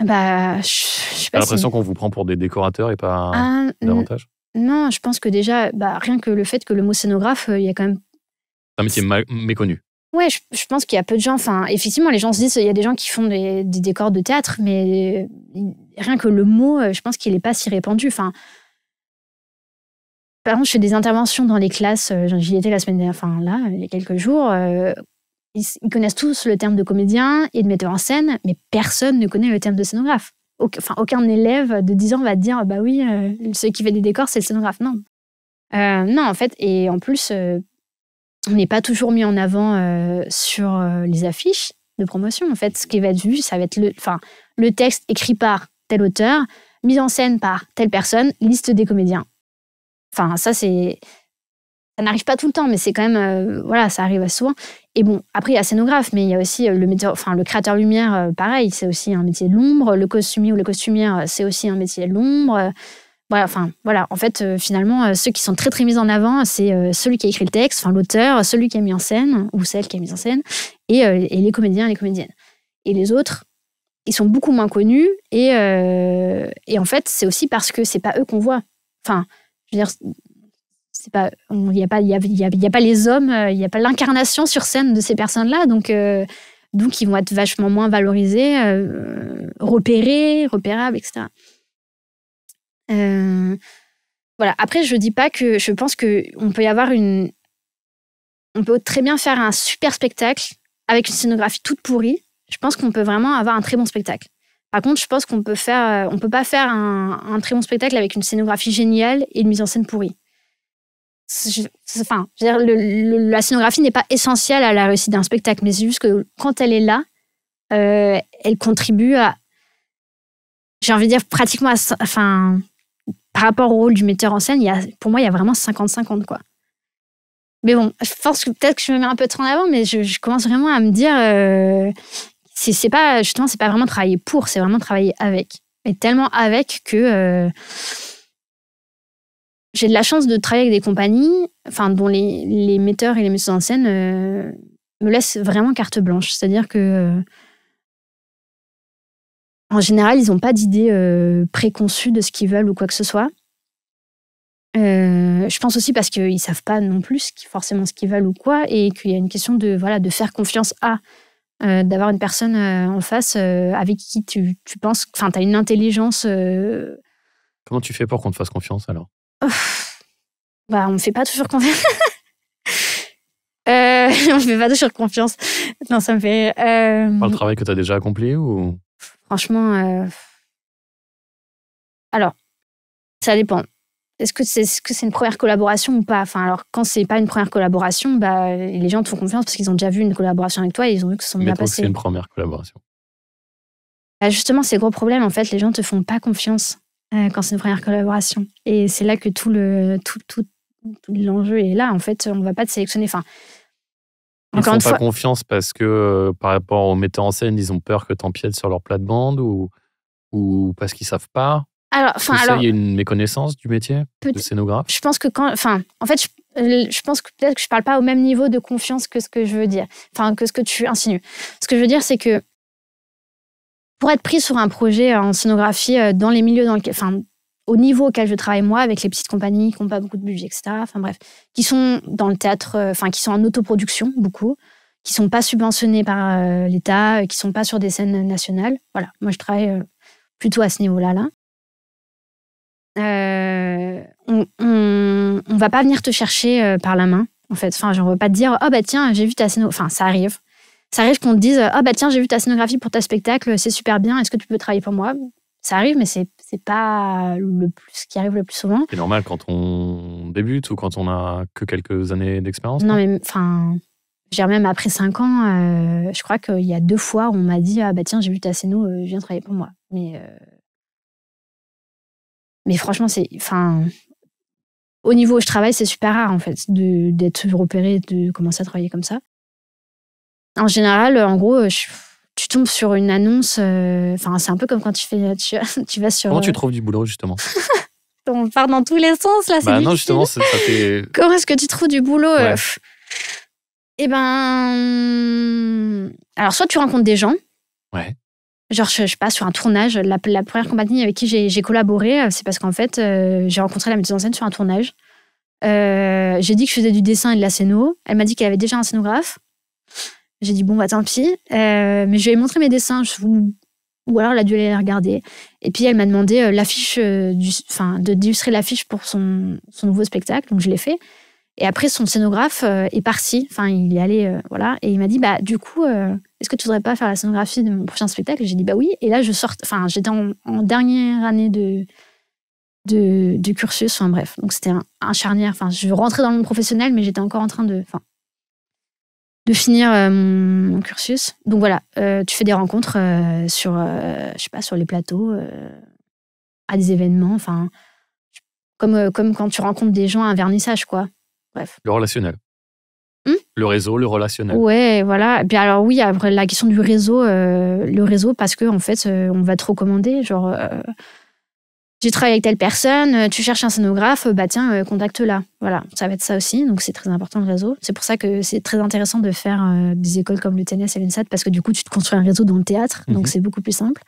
Je sais pas. T'as l'impression qu'on vous prend pour des décorateurs et pas davantage? Non, je pense que déjà, rien que le fait que le mot scénographe, il y a quand même... C'est un métier méconnu. Ouais, je pense qu'il y a peu de gens... Enfin, effectivement, les gens se disent il y a des gens qui font des décors de théâtre, mais rien que le mot, je pense qu'il n'est pas si répandu. Enfin, par exemple, je fais des interventions dans les classes. J'y étais la semaine dernière, enfin là, il y a quelques jours... Ils connaissent tous le terme de comédien et de metteur en scène, mais personne ne connaît le terme de scénographe. Aucun élève de 10 ans va te dire bah oui, celui qui fait des décors, c'est le scénographe. Non. Non, en fait, et en plus, on n'est pas toujours mis en avant sur les affiches de promotion. En fait, ce qui va être vu, ça va être le texte écrit par tel auteur, mise en scène par telle personne, liste des comédiens. Enfin, ça ça n'arrive pas tout le temps, mais c'est quand même... ça arrive assez souvent. Et bon, après, il y a scénographe, mais il y a aussi le créateur lumière, pareil, c'est aussi un métier de l'ombre. Le costumier ou la costumière, c'est aussi un métier de l'ombre. Voilà. En fait, finalement, ceux qui sont très, très mis en avant, c'est celui qui a écrit le texte, l'auteur, celui qui a mis en scène, ou celle qui a mis en scène, et les comédiens et les comédiennes. Et les autres, ils sont beaucoup moins connus, et en fait, c'est aussi parce que c'est pas eux qu'on voit. Enfin, je veux dire... il n'y a pas les hommes, il n'y a pas l'incarnation sur scène de ces personnes-là, donc ils vont être vachement moins valorisés, repérables, etc. Voilà. Après, je dis pas que je pense que on peut très bien faire un super spectacle avec une scénographie toute pourrie. Je pense qu'on peut vraiment avoir un très bon spectacle. Par contre, je pense qu'on peut pas faire un très bon spectacle avec une scénographie géniale et une mise en scène pourrie. La scénographie n'est pas essentielle à la réussite d'un spectacle, mais c'est juste que quand elle est là, elle contribue à, j'ai envie de dire, pratiquement par rapport au rôle du metteur en scène, pour moi, il y a vraiment 50-50, quoi. Mais bon, je pense que peut-être que je me mets un peu trop en avant, mais je commence vraiment à me dire, c'est pas vraiment travailler pour, c'est vraiment travailler avec. Et tellement avec que... j'ai de la chance de travailler avec des compagnies dont les metteurs et les metteuses en scène me laissent vraiment carte blanche. C'est-à-dire que, en général, ils n'ont pas d'idée préconçue de ce qu'ils veulent ou quoi que ce soit. Je pense aussi parce qu'ils ne savent pas non plus forcément ce qu'ils veulent ou quoi, et qu'il y a une question de faire confiance d'avoir une personne en face avec qui tu penses... tu as une intelligence... Comment tu fais pour qu'on te fasse confiance, alors? On me fait pas toujours confiance. On me fait pas toujours confiance. Non, ça me fait... Par le travail que tu as déjà accompli ou... Franchement... Alors, ça dépend. Est-ce que c'est une première collaboration ou pas? Alors, quand c'est pas une première collaboration, les gens te font confiance parce qu'ils ont déjà vu une collaboration avec toi et ils ont vu que ça s'est bien passé. C'est une première collaboration. Justement, c'est le gros problème. En fait, les gens te font pas confiance quand c'est une première collaboration. Et c'est là que tout l'enjeu est là. En fait, on va pas te sélectionner. Ils font pas confiance parce que par rapport aux metteurs en scène, ils ont peur que t'empiètes sur leur plate-bande ou parce qu'ils savent pas? Il y a une méconnaissance du métier de scénographe? Je pense que je pense que peut-être que je parle pas au même niveau de confiance que ce que je veux dire. Que ce que tu insinues. Ce que je veux dire, c'est que pour être pris sur un projet en scénographie dans les milieux au niveau auquel je travaille moi, avec les petites compagnies qui n'ont pas beaucoup de budget, etc. Qui sont dans le théâtre, qui sont en autoproduction, beaucoup, qui sont pas subventionnés par l'État, qui sont pas sur des scènes nationales. Voilà, moi je travaille plutôt à ce niveau-là. On va pas venir te chercher par la main, en fait. On va pas te dire, oh bah tiens, j'ai vu ta scéno. Ça arrive. Ça arrive qu'on te dise « Ah bah tiens, j'ai vu ta scénographie pour ta spectacle, c'est super bien, est-ce que tu peux travailler pour moi ?» Ça arrive, mais c'est pas ce qui arrive le plus souvent. C'est normal quand on débute ou quand on a que quelques années d'expérience? Non, mais enfin, même après 5 ans, je crois qu'il y a 2 fois où on m'a dit « Ah bah tiens, j'ai vu ta scéno, viens travailler pour moi. » Mais franchement, au niveau où je travaille, c'est super rare en fait d'être repéré, de commencer à travailler comme ça. En général, en gros, tu tombes sur une annonce. C'est un peu comme quand tu vas sur. Comment tu trouves du boulot justement? On part dans tous les sens là. Bah non, justement, ça fait. Comment est-ce que tu trouves du boulot? Ouais. Eh ben, alors soit tu rencontres des gens. Ouais. Genre, je sais pas, sur un tournage, la première compagnie avec qui j'ai collaboré, c'est parce qu'en fait, j'ai rencontré la metteuse en scène sur un tournage. J'ai dit que je faisais du dessin et de la scéno. Elle m'a dit qu'elle avait déjà un scénographe. J'ai dit, bon, bah tant pis. Mais je lui ai montré mes dessins, ou alors elle a dû aller les regarder. Et puis, elle m'a demandé l'affiche, d'illustrer l'affiche pour son nouveau spectacle. Donc, je l'ai fait. Et après, son scénographe est parti. Enfin, il est allé, voilà. Et il m'a dit, bah, du coup, est-ce que tu voudrais pas faire la scénographie de mon prochain spectacle? Et j'ai dit, bah oui. Et là, j'étais en dernière année de cursus. Enfin, bref. Donc, c'était un charnière. Enfin, je rentrais dans le monde professionnel, mais j'étais encore en train de finir mon cursus. Donc, voilà. Tu fais des rencontres sur les plateaux, à des événements. Enfin, comme quand tu rencontres des gens à un vernissage, quoi. Bref. Le relationnel. Le réseau, le relationnel. Ouais, voilà. Et puis alors oui, après la question du réseau, parce que en fait, on va te recommander. Genre, j'ai travaillé avec telle personne, tu cherches un scénographe, bah tiens, contacte-la. Voilà, ça va être ça aussi. Donc c'est très important le réseau. C'est pour ça que c'est très intéressant de faire des écoles comme le TNS et l'ENSAT, parce que du coup, tu te construis un réseau dans le théâtre, donc c'est beaucoup plus simple.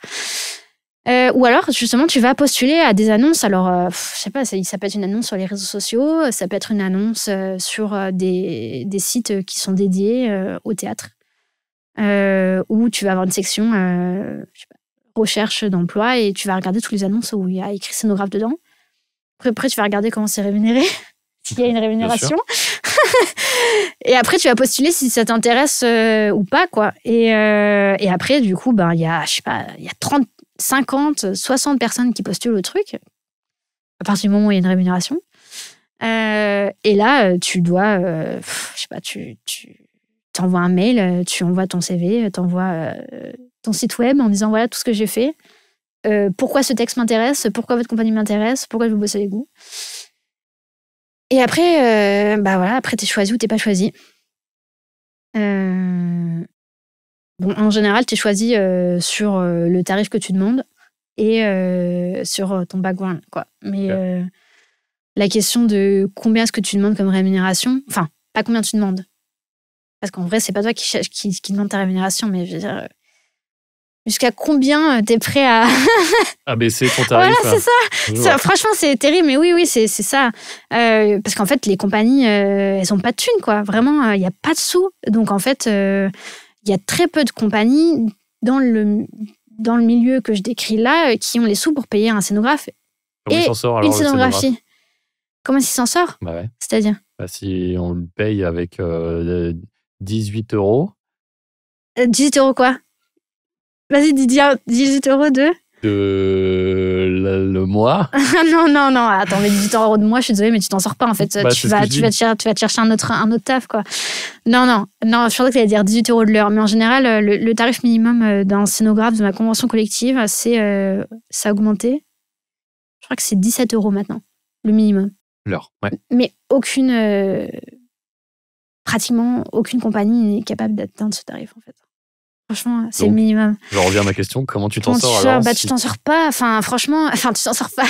Ou alors, justement, tu vas postuler à des annonces. Alors, je sais pas, ça peut être une annonce sur les réseaux sociaux, ça peut être une annonce sur des sites qui sont dédiés au théâtre, où tu vas avoir une section recherche d'emploi et tu vas regarder toutes les annonces où il y a écrit scénographe dedans. Après, tu vas regarder comment c'est rémunéré, s'il y a une rémunération. Et après, tu vas postuler si ça t'intéresse ou pas, quoi. Et après, du coup, il y a 30, 50, 60 personnes qui postulent au truc, à partir du moment où il y a une rémunération. Et là, tu dois, tu t'envoies un mail, tu envoies ton CV, t'envoies ton site web en disant voilà tout ce que j'ai fait, pourquoi ce texte m'intéresse, pourquoi votre compagnie m'intéresse, pourquoi je veux bosser avec vous. Et après, après t'es choisi ou t'es pas choisi. En général, t'es choisi sur le tarif que tu demandes et sur ton background, quoi. Mais la question de combien est-ce que tu demandes comme rémunération, enfin, pas combien tu demandes. Parce qu'en vrai, c'est pas toi qui demande ta rémunération, mais je veux dire, jusqu'à combien t'es prêt à abaisser ton tarif. Voilà, c'est ça. Franchement, c'est terrible, mais oui, c'est ça. Parce qu'en fait, les compagnies, elles ont pas de thunes, quoi. Vraiment, il n'y a pas de sous. Donc, en fait, il y a très peu de compagnies dans le milieu que je décris là qui ont les sous pour payer un scénographe et une scénographie. Comment il s'en sort? Bah ouais. C'est-à-dire si on le paye avec 18 €. 18 € quoi? Vas-y, dis 18 € de le mois. non. Attends, mais 18 € de mois, je suis désolée, mais tu t'en sors pas en fait. Tu vas te chercher un autre taf, quoi. Non, je pensais que tu allais dire 18 € de l'heure. Mais en général, le tarif minimum d'un scénographe de ma convention collective, ça a augmenté. Je crois que c'est 17 € maintenant, le minimum. L'heure, ouais. Mais pratiquement aucune compagnie n'est capable d'atteindre ce tarif, en fait. Franchement, c'est le minimum. Je reviens à ma question, comment tu t'en sors alors? Tu t'en sors pas, franchement, tu t'en sors pas.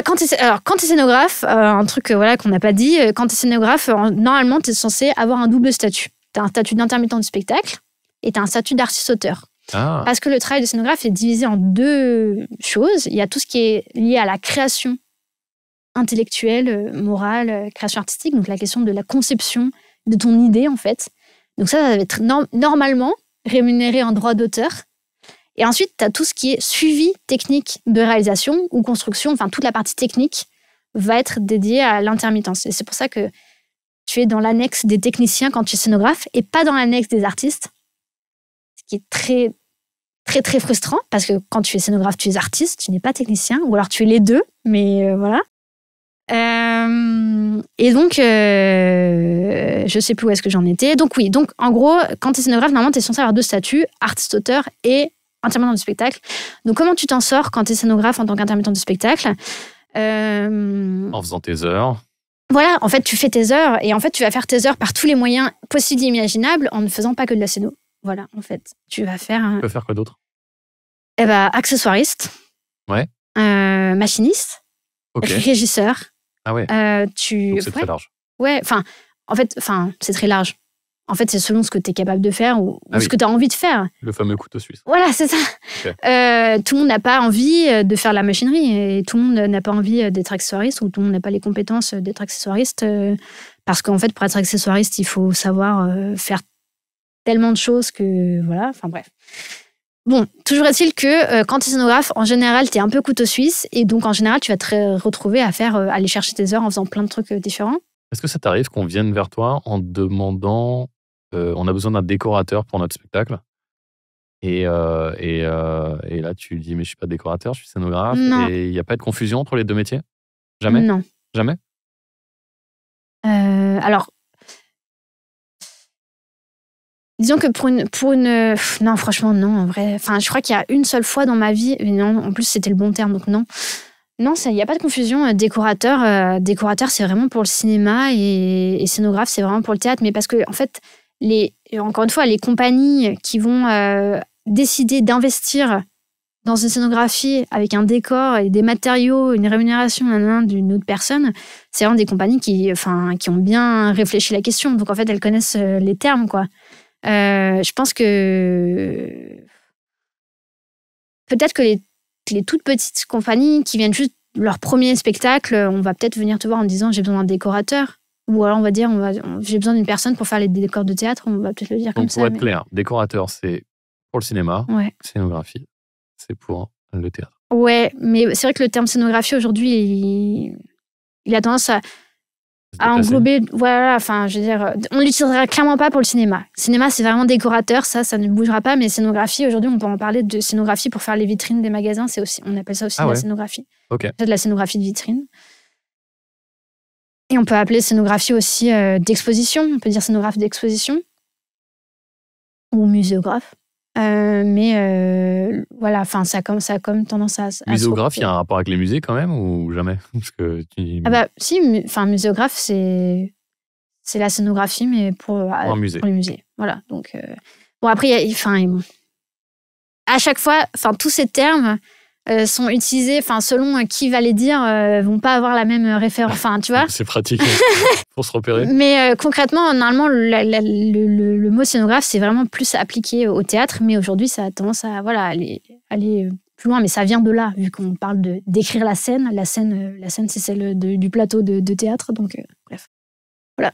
Quand t'es scénographe, un truc qu'on n'a pas dit, quand t'es scénographe, normalement, t'es censé avoir un double statut. T'as un statut d'intermittent du spectacle et t'as un statut d'artiste-auteur. Ah. Parce que le travail de scénographe est divisé en 2 choses. Il y a tout ce qui est lié à la création intellectuelle, morale, création artistique, donc la question de la conception de ton idée, en fait. Donc ça va être normalement rémunéré en droit d'auteur. Et ensuite, tu as tout ce qui est suivi technique de réalisation ou construction. Enfin, toute la partie technique va être dédiée à l'intermittence. Et c'est pour ça que tu es dans l'annexe des techniciens quand tu es scénographe et pas dans l'annexe des artistes. Ce qui est très, très, très frustrant parce que quand tu es scénographe, tu es artiste, tu n'es pas technicien, ou alors tu es les deux, mais voilà. Et donc, je sais plus où est-ce que j'en étais. Donc oui, donc en gros, quand tu es scénographe, normalement, tu es censé avoir 2 statuts, artiste-auteur et intermittent du spectacle. Donc comment tu t'en sors quand tu es scénographe en tant qu'intermittent du spectacle? En faisant tes heures. Voilà, en fait, tu fais tes heures et en fait, tu vas faire tes heures par tous les moyens possibles et imaginables en ne faisant pas que de la scéno. Voilà, en fait, tu vas faire... Tu peux faire quoi d'autre? Eh ben, accessoiriste. Ouais. Machiniste. Okay. Régisseur. Ah ouais. Donc c'est très large. Ouais, en fait, c'est très large. En fait, c'est selon ce que tu es capable de faire ou ce que tu as envie de faire. Le fameux couteau suisse. Voilà, c'est ça. Okay. Tout le monde n'a pas envie de faire la machinerie et tout le monde n'a pas envie d'être accessoiriste ou tout le monde n'a pas les compétences d'être accessoiriste parce qu'en fait, pour être accessoiriste, il faut savoir faire tellement de choses que... Voilà, enfin bref. Bon, toujours est-il que quand tu es scénographe, en général, tu es un peu couteau suisse et donc en général, tu vas te retrouver à aller chercher tes heures en faisant plein de trucs différents. Est-ce que ça t'arrive qu'on vienne vers toi en demandant on a besoin d'un décorateur pour notre spectacle et là, tu dis mais je suis pas décorateur, je suis scénographe. Non. Et il n'y a pas de confusion entre les deux métiers? Jamais? Non. Jamais? Alors... Disons que pour une... Non, franchement, non, en vrai. Enfin, je crois qu'il y a une seule fois dans ma vie... Non, en plus, c'était le bon terme, donc non. Non, il n'y a pas de confusion. Décorateur, c'est vraiment pour le cinéma et scénographe, c'est vraiment pour le théâtre. Mais parce que, en fait, encore une fois, les compagnies qui vont décider d'investir dans une scénographie avec un décor et des matériaux, une rémunération d'une autre personne, c'est vraiment des compagnies qui ont bien réfléchi la question. Donc, en fait, elles connaissent les termes, quoi. Je pense que peut-être que les toutes petites compagnies qui viennent juste leur premier spectacle, on va peut-être venir te voir en disant j'ai besoin d'un décorateur. Ou alors on va dire j'ai besoin d'une personne pour faire les décors de théâtre, on va peut-être le dire comme ça. Donc pour être clair, décorateur c'est pour le cinéma, scénographie c'est pour le théâtre. Ouais, mais c'est vrai que le terme scénographie aujourd'hui, il a tendance à englober, voilà, je veux dire, on l'utilisera clairement pas pour le cinéma. Cinéma, c'est vraiment décorateur, ça ne bougera pas, mais scénographie, aujourd'hui, on peut en parler de scénographie pour faire les vitrines des magasins, on appelle ça aussi de la scénographie. Okay. C'est de la scénographie de vitrine. Et on peut appeler scénographie aussi d'exposition, on peut dire scénographe d'exposition ou muséographe. Mais voilà, ça a comme tendance à muséographe, il y a un rapport avec les musées quand même ou jamais? Parce que si, muséographe, c'est la scénographie, mais pour les musées. Voilà. Donc, bon, après, à chaque fois, tous ces termes sont utilisés, selon qui va les dire, vont pas avoir la même référence. Tu vois. C'est pratique pour se repérer. Mais concrètement, normalement, le mot scénographe, c'est vraiment plus appliqué au théâtre, mais aujourd'hui, ça a tendance à aller plus loin. Mais ça vient de là, vu qu'on parle d'écrire la scène. La scène, c'est celle du plateau de théâtre. Donc, bref. Voilà.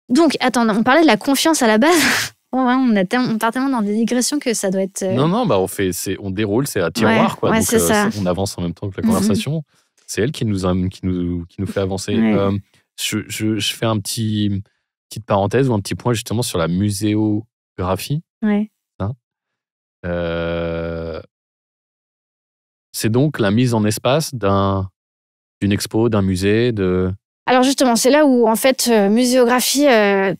Donc, attends, on parlait de la confiance à la base. On part tellement dans des digressions que ça doit être... Non, on déroule, c'est à tiroir, quoi. Donc, c'est ça. On avance en même temps que la conversation. C'est elle qui nous fait avancer. Ouais. Je fais petite parenthèse ou un petit point justement sur la muséographie. Ouais. C'est donc la mise en espace d'une expo, d'un musée, Alors justement, c'est là où, en fait, muséographie,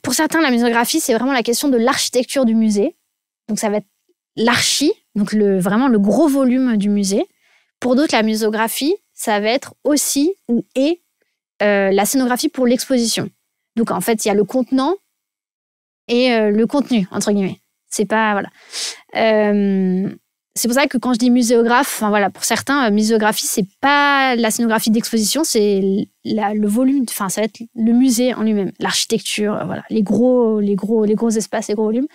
pour certains, la muséographie, c'est vraiment la question de l'architecture du musée. Donc ça va être l'archi, donc vraiment le gros volume du musée. Pour d'autres, la muséographie, ça va être aussi la scénographie pour l'exposition. Donc en fait, il y a le contenant et le contenu, entre guillemets. C'est pas... Voilà. C'est pour ça que quand je dis muséographe, pour certains, muséographie, c'est pas la scénographie d'exposition, c'est le volume, ça va être le musée en lui-même, l'architecture, les gros espaces, les gros volumes.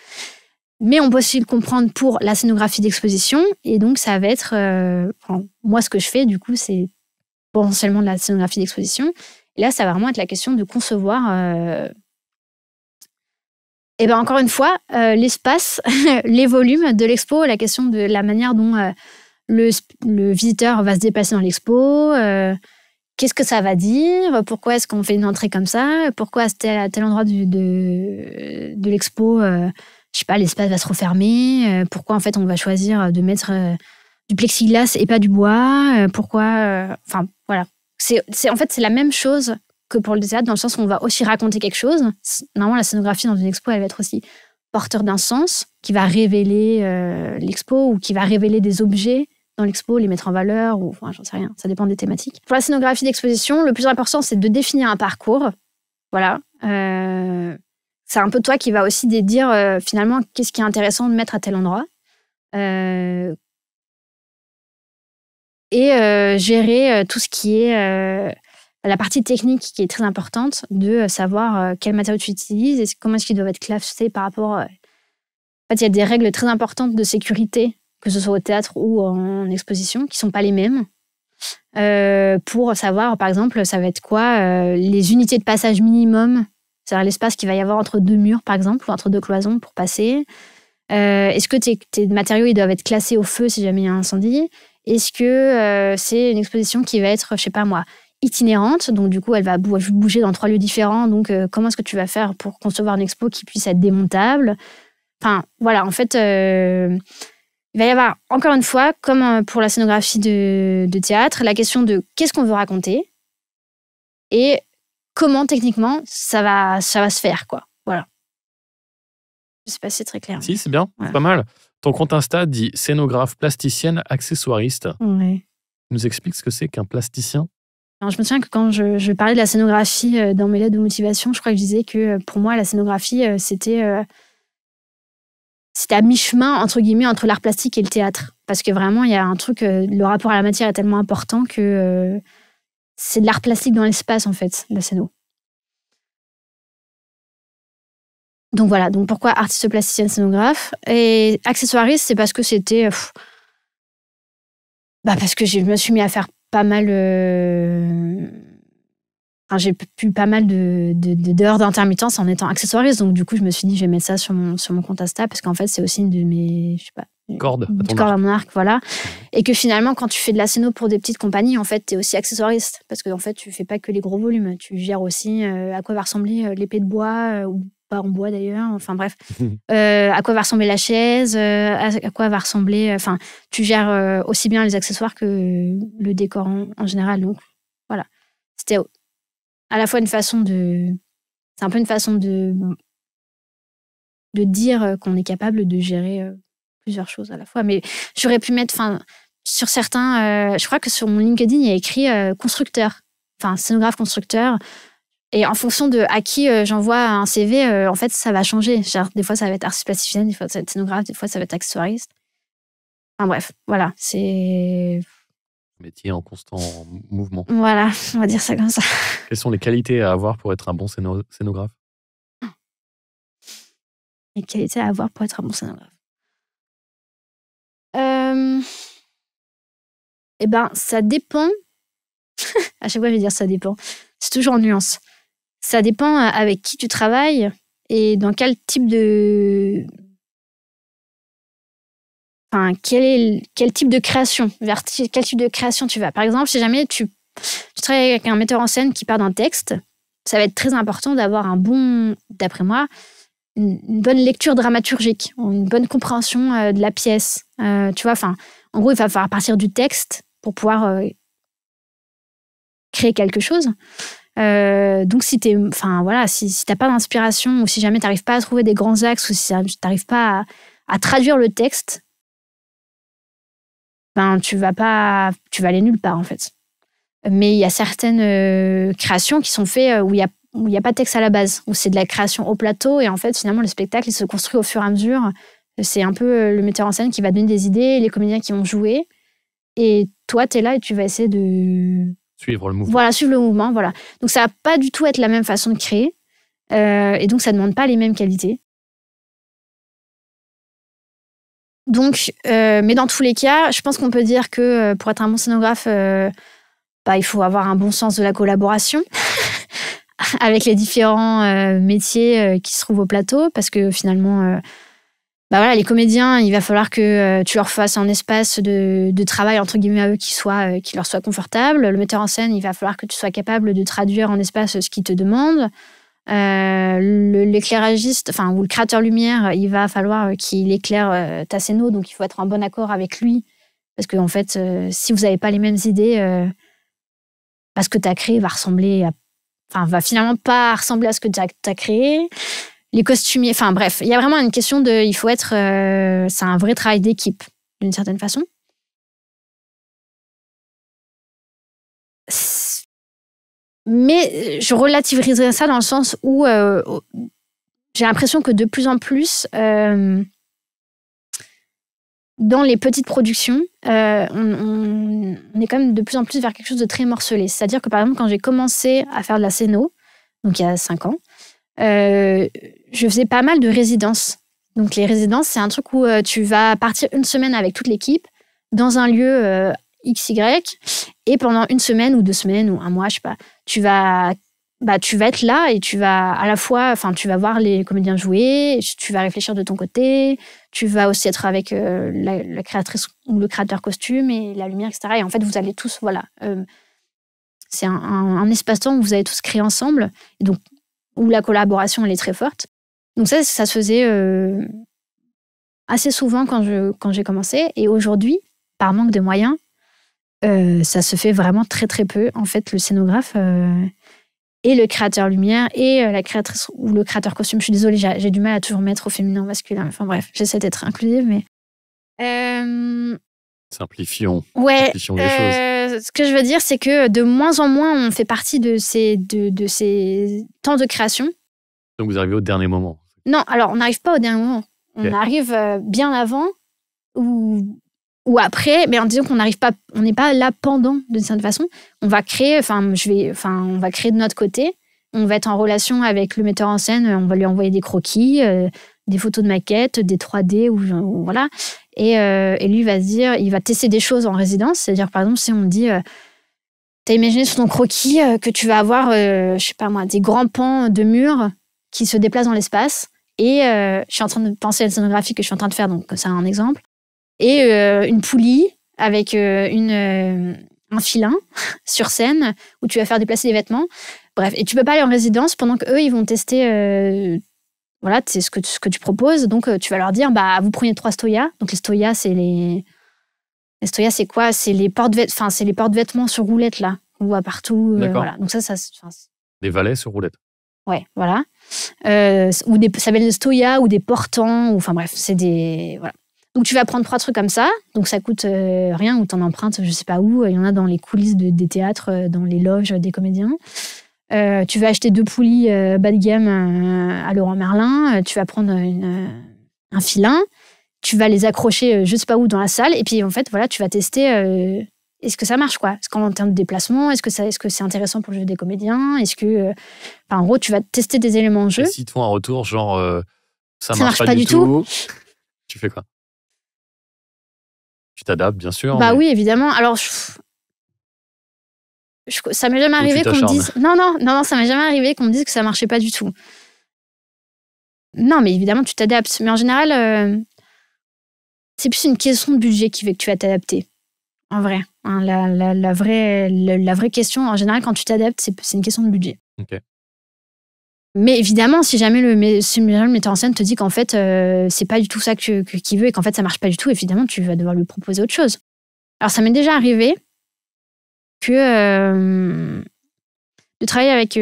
Mais on peut aussi le comprendre pour la scénographie d'exposition, et donc ça va être, moi ce que je fais, du coup, c'est potentiellement de la scénographie d'exposition. Et là, ça va vraiment être la question de concevoir... Et bien encore une fois, l'espace, les volumes de l'expo, la question de la manière dont le visiteur va se déplacer dans l'expo, qu'est-ce que ça va dire, pourquoi est-ce qu'on fait une entrée comme ça, pourquoi à tel endroit de l'expo, je sais pas, l'espace va se refermer, pourquoi en fait on va choisir de mettre du plexiglas et pas du bois, pourquoi... Enfin, voilà. En fait, c'est la même chose que pour le théâtre, dans le sens où on va aussi raconter quelque chose. Normalement, la scénographie dans une expo, elle va être aussi porteur d'un sens, qui va révéler l'expo ou qui va révéler des objets dans l'expo, les mettre en valeur, ou enfin, j'en sais rien, ça dépend des thématiques. Pour la scénographie d'exposition, le plus important, c'est de définir un parcours. Voilà. C'est un peu toi qui va aussi dire finalement qu'est-ce qui est intéressant de mettre à tel endroit. Et gérer tout ce qui est la partie technique qui est très importante, de savoir quel matériau tu utilises et comment est-ce qu'ils doivent être classés par rapport... En fait, il y a des règles très importantes de sécurité, que ce soit au théâtre ou en exposition, qui ne sont pas les mêmes. Pour savoir, par exemple, ça va être quoi les unités de passage minimum, c'est-à-dire l'espace qu'il va y avoir entre deux murs, par exemple, ou entre deux cloisons pour passer. Est-ce que tes matériaux ils doivent être classés au feu si jamais il y a un incendie? Est-ce que c'est une exposition qui va être, je sais pas moi, itinérante, donc du coup elle va bouger dans 3 lieux différents, donc comment est-ce que tu vas faire pour concevoir une expo qui puisse être démontable? Enfin voilà, en fait il va y avoir encore une fois, comme pour la scénographie de théâtre, la question de qu'est-ce qu'on veut raconter et comment techniquement ça va se faire, quoi. Voilà. Je sais pas si c'est très clair. Si, c'est bien, voilà. C'est pas mal. Ton compte Insta dit scénographe, plasticienne, accessoiriste. Ouais. Tu nous expliques ce que c'est qu'un plasticien? Alors, je me souviens que quand je parlais de la scénographie dans mes lettres de motivation, je crois que je disais que pour moi, la scénographie, c'était à mi-chemin, entre guillemets, entre l'art plastique et le théâtre. Parce que vraiment, il y a un truc, le rapport à la matière est tellement important que c'est de l'art plastique dans l'espace, en fait, la scéno. Donc voilà, donc pourquoi artiste plasticienne scénographe? Et accessoiriste, c'est parce que c'était... parce que je me suis mis à faire pas mal... j'ai pu pas mal d'heures d'intermittence en étant accessoiriste. Donc du coup, je me suis dit, je vais mettre ça sur mon compte Insta parce qu'en fait, c'est aussi une de mes... Je sais pas, corde à mon arc, voilà. Et que finalement, quand tu fais de la scéno pour des petites compagnies, en fait, t'es aussi accessoiriste. Parce que en fait, tu fais pas que les gros volumes. Tu gères aussi à quoi va ressembler l'épée de bois ou pas en bois d'ailleurs, enfin bref, à quoi va ressembler la chaise, à quoi va ressembler... Enfin, tu gères aussi bien les accessoires que le décor en général. Donc, voilà. C'était à la fois une façon de... C'est un peu une façon de dire qu'on est capable de gérer plusieurs choses à la fois. Mais j'aurais pu mettre... Sur certains... je crois que sur mon LinkedIn, il y a écrit constructeur. Enfin, scénographe constructeur. Et en fonction de à qui j'envoie un CV, en fait, ça va changer. Genre, des fois, ça va être artiste plasticienne, des fois, ça va être scénographe, des fois, ça va être accessoiriste. Enfin bref, voilà. C'est... Métier en constant mouvement. Voilà, on va dire ça comme ça. Quelles sont les qualités à avoir pour être un bon scénographe? Les qualités à avoir pour être un bon scénographe. Ça dépend. À chaque fois, je vais dire ça dépend. C'est toujours en nuance. Ça dépend avec qui tu travailles et dans quel type de... Enfin, quel type de création, vers quel type de création tu vas. Par exemple, si jamais tu travailles avec un metteur en scène qui part d'un texte, ça va être très important d'avoir d'après moi, une bonne lecture dramaturgique, une bonne compréhension de la pièce. Tu vois, enfin, en gros, il va falloir partir du texte pour pouvoir créer quelque chose. Donc si t'as pas d'inspiration ou si jamais t'arrives pas à trouver des grands axes ou si t'arrives pas à traduire le texte, tu vas aller nulle part en fait. Mais il y a certaines créations qui sont faites où il y a pas de texte à la base, où c'est de la création au plateau et en fait finalement le spectacle il se construit au fur et à mesure. C'est un peu le metteur en scène qui va donner des idées, les comédiens qui vont jouer et toi t'es là et tu vas essayer de suivre le mouvement. Voilà, suivre le mouvement, voilà. Donc, ça va pas du tout être la même façon de créer. Et donc, ça demande pas les mêmes qualités. Donc, mais dans tous les cas, je pense qu'on peut dire que pour être un bon scénographe, il faut avoir un bon sens de la collaboration avec les différents métiers qui se trouvent au plateau, parce que finalement, voilà, les comédiens, il va falloir que tu leur fasses un espace de travail, entre guillemets, à eux qui leur soit confortable. Le metteur en scène, il va falloir que tu sois capable de traduire en espace ce qu'il te demande. L'éclairagiste, ou le créateur lumière, il va falloir qu'il éclaire ta scéno, donc il faut être en bon accord avec lui. Parce que, en fait, si vous n'avez pas les mêmes idées, ce que tu as créé va finalement pas ressembler à ce que tu as créé. Les costumiers, bref, il y a vraiment une question il faut être, c'est un vrai travail d'équipe, d'une certaine façon. Mais je relativiserais ça dans le sens où j'ai l'impression que de plus en plus, dans les petites productions, on est quand même de plus en plus vers quelque chose de très morcelé. C'est-à-dire que, par exemple, quand j'ai commencé à faire de la scéno, donc il y a 5 ans, je faisais pas mal de résidences. Donc les résidences, c'est un truc où tu vas partir une semaine avec toute l'équipe dans un lieu XY et pendant une semaine ou 2 semaines ou un mois, je sais pas, tu vas être là et tu vas à la fois, tu vas voir les comédiens jouer, tu vas réfléchir de ton côté, tu vas aussi être avec la créatrice ou le créateur costume et la lumière, etc. Et en fait, vous allez tous, c'est un espace-temps où vous allez tous créer ensemble. Et donc, où la collaboration elle est très forte. Donc ça se faisait assez souvent quand j'ai commencé. Et aujourd'hui, par manque de moyens, ça se fait vraiment très très peu. En fait, le scénographe et le créateur lumière et la créatrice ou le créateur costume, je suis désolée, j'ai du mal à toujours mettre au féminin, au masculin. Enfin bref, j'essaie d'être inclusive, mais... Simplifions. Ouais, Simplifions les choses. ce que je veux dire, c'est que de moins en moins, on fait partie de ces temps de création. Donc vous arrivez au dernier moment. Non, alors on n'arrive pas au dernier moment. On arrive bien avant ou après, mais en disant qu'on n'arrive pas, on n'est pas là pendant, d'une certaine façon. On va créer, on va créer de notre côté. On va être en relation avec le metteur en scène. On va lui envoyer des croquis, des photos de maquettes, des 3D ou voilà. Et lui va se dire, il va tester des choses en résidence. C'est-à-dire, par exemple, si on me dit, t'as imaginé sur ton croquis que tu vas avoir, je sais pas moi, des grands pans de murs qui se déplacent dans l'espace. Et je suis en train de penser à la scénographie que je suis en train de faire, donc c'est un exemple. Et une poulie avec un filin sur scène où tu vas faire déplacer des vêtements. Bref, et tu peux pas aller en résidence pendant qu'eux, ils vont tester... c'est ce que tu proposes. Donc, tu vas leur dire, vous prenez 3 stoyas. Donc, les stoyas, c'est les stoyas, c'est quoi? C'est les porte-vêtements sur roulette, là, qu'on voit partout. Voilà. Donc, ça des valets sur roulette. Ouais, voilà. Ça s'appelle des stoyas ou des portants. Enfin, bref, c'est des... Voilà. Donc, tu vas prendre 3 trucs comme ça. Donc, ça coûte rien ou t'en empruntes, je sais pas où. Il y en a dans les coulisses des théâtres, dans les loges des comédiens. Tu vas acheter 2 poulies bas de gamme à Leroy Merlin. Tu vas prendre un filin. Tu vas les accrocher je sais pas où dans la salle. Et puis, en fait, voilà, tu vas tester est-ce que ça marche, quoi. Est-ce qu'en termes de déplacement, est-ce que c'est intéressant pour le jeu des comédiens? Est-ce que... en gros, tu vas tester des éléments en jeu. Et si tu fais un retour, genre, ça marche pas du tout, tu fais quoi? Tu t'adaptes, bien sûr. Oui, évidemment. Alors, ça m'est jamais arrivé qu'on me dise... Non, ça m'est jamais arrivé qu'on me dise que ça marchait pas du tout. Non, mais évidemment, tu t'adaptes. Mais en général, c'est plus une question de budget qui fait que tu vas t'adapter. En vrai. Hein, la vraie question, en général, quand tu t'adaptes, c'est une question de budget. Ok. Mais évidemment, si jamais le metteur en scène te dit qu'en fait, c'est pas du tout ça qu'il veut et qu'en fait, ça marche pas du tout, évidemment, tu vas devoir lui proposer autre chose. Alors, ça m'est déjà arrivé de travailler avec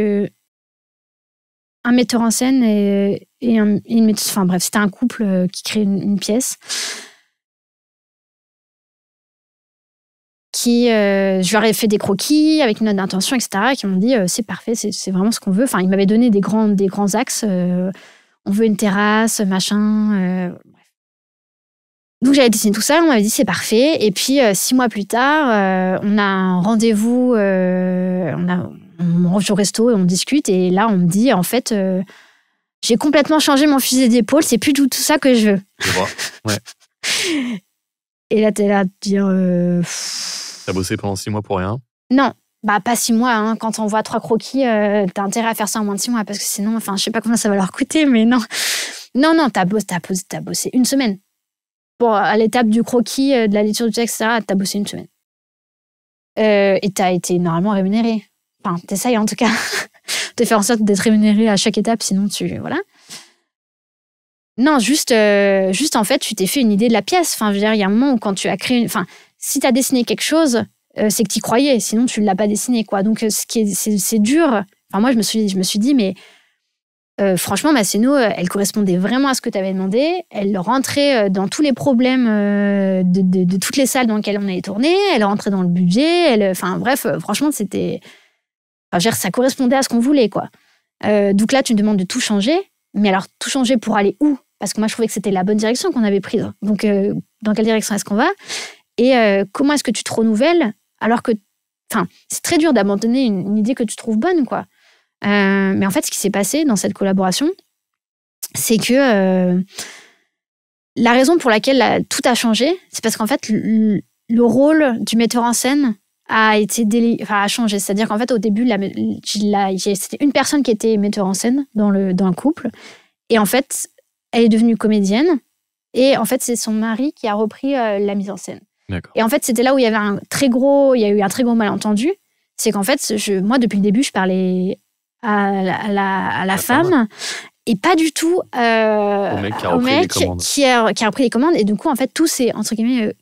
un metteur en scène et une metteuse. Enfin, bref, c'était un couple qui crée une pièce. Je leur ai fait des croquis avec une note d'intention, etc., qui m'ont dit c'est parfait, c'est vraiment ce qu'on veut. Enfin, ils m'avaient donné des grands axes. On veut une terrasse, machin. Bref. Donc, j'avais dessiné tout ça, on m'avait dit c'est parfait. Et puis, 6 mois plus tard, on a un rendez-vous, on mange au resto et on discute. Et là, on me dit en fait, j'ai complètement changé mon fusil d'épaule, c'est plus du tout ça que je veux. Je vois, ouais. Et là, t'es là à te dire... T'as bossé pendant 6 mois pour rien? Non, pas 6 mois. Hein. Quand on voit 3 croquis, t'as intérêt à faire ça en moins de 6 mois parce que sinon, je sais pas combien ça va leur coûter, mais non. Non, t'as bossé une semaine. À l'étape du croquis, de la lecture du texte, etc., t'as bossé une semaine. Et t'as été normalement rémunéré. Enfin, t'essayes en tout cas de faire en sorte d'être rémunéré à chaque étape, sinon voilà. Non, juste en fait, tu t'es fait une idée de la pièce. Enfin, je veux dire, il y a un moment où quand tu as créé... Enfin, si t'as dessiné quelque chose, c'est que t'y croyais, sinon tu l'as pas dessiné, quoi. Donc, c'est dur. Enfin, moi, je me suis dit, mais franchement, ma scéno, elle correspondait vraiment à ce que tu avais demandé. Elle rentrait dans tous les problèmes de toutes les salles dans lesquelles on avait tourné. Elle rentrait dans le budget. Enfin, bref, franchement, c'était... Enfin, ça correspondait à ce qu'on voulait, quoi. Donc là, tu me demandes de tout changer. Mais alors, tout changer pour aller où? Parce que moi, je trouvais que c'était la bonne direction qu'on avait prise. Donc, dans quelle direction est-ce qu'on va? Et comment est-ce que tu te renouvelles alors que... Enfin, c'est très dur d'abandonner une idée que tu trouves bonne, quoi. Mais en fait, ce qui s'est passé dans cette collaboration, c'est que la raison pour laquelle tout a changé, c'est parce qu'en fait, le rôle du metteur en scène a changé. C'est-à-dire qu'en fait, au début, c'était une personne qui était metteur en scène dans le couple. Et en fait, elle est devenue comédienne. Et en fait, c'est son mari qui a repris la mise en scène. D'accord. Et en fait, c'était là où il y a eu un très gros malentendu. C'est qu'en fait, moi, depuis le début, je parlais à la femme et pas du tout au mec qui a repris les commandes. Et du coup, en fait, tout s'est, entre guillemets,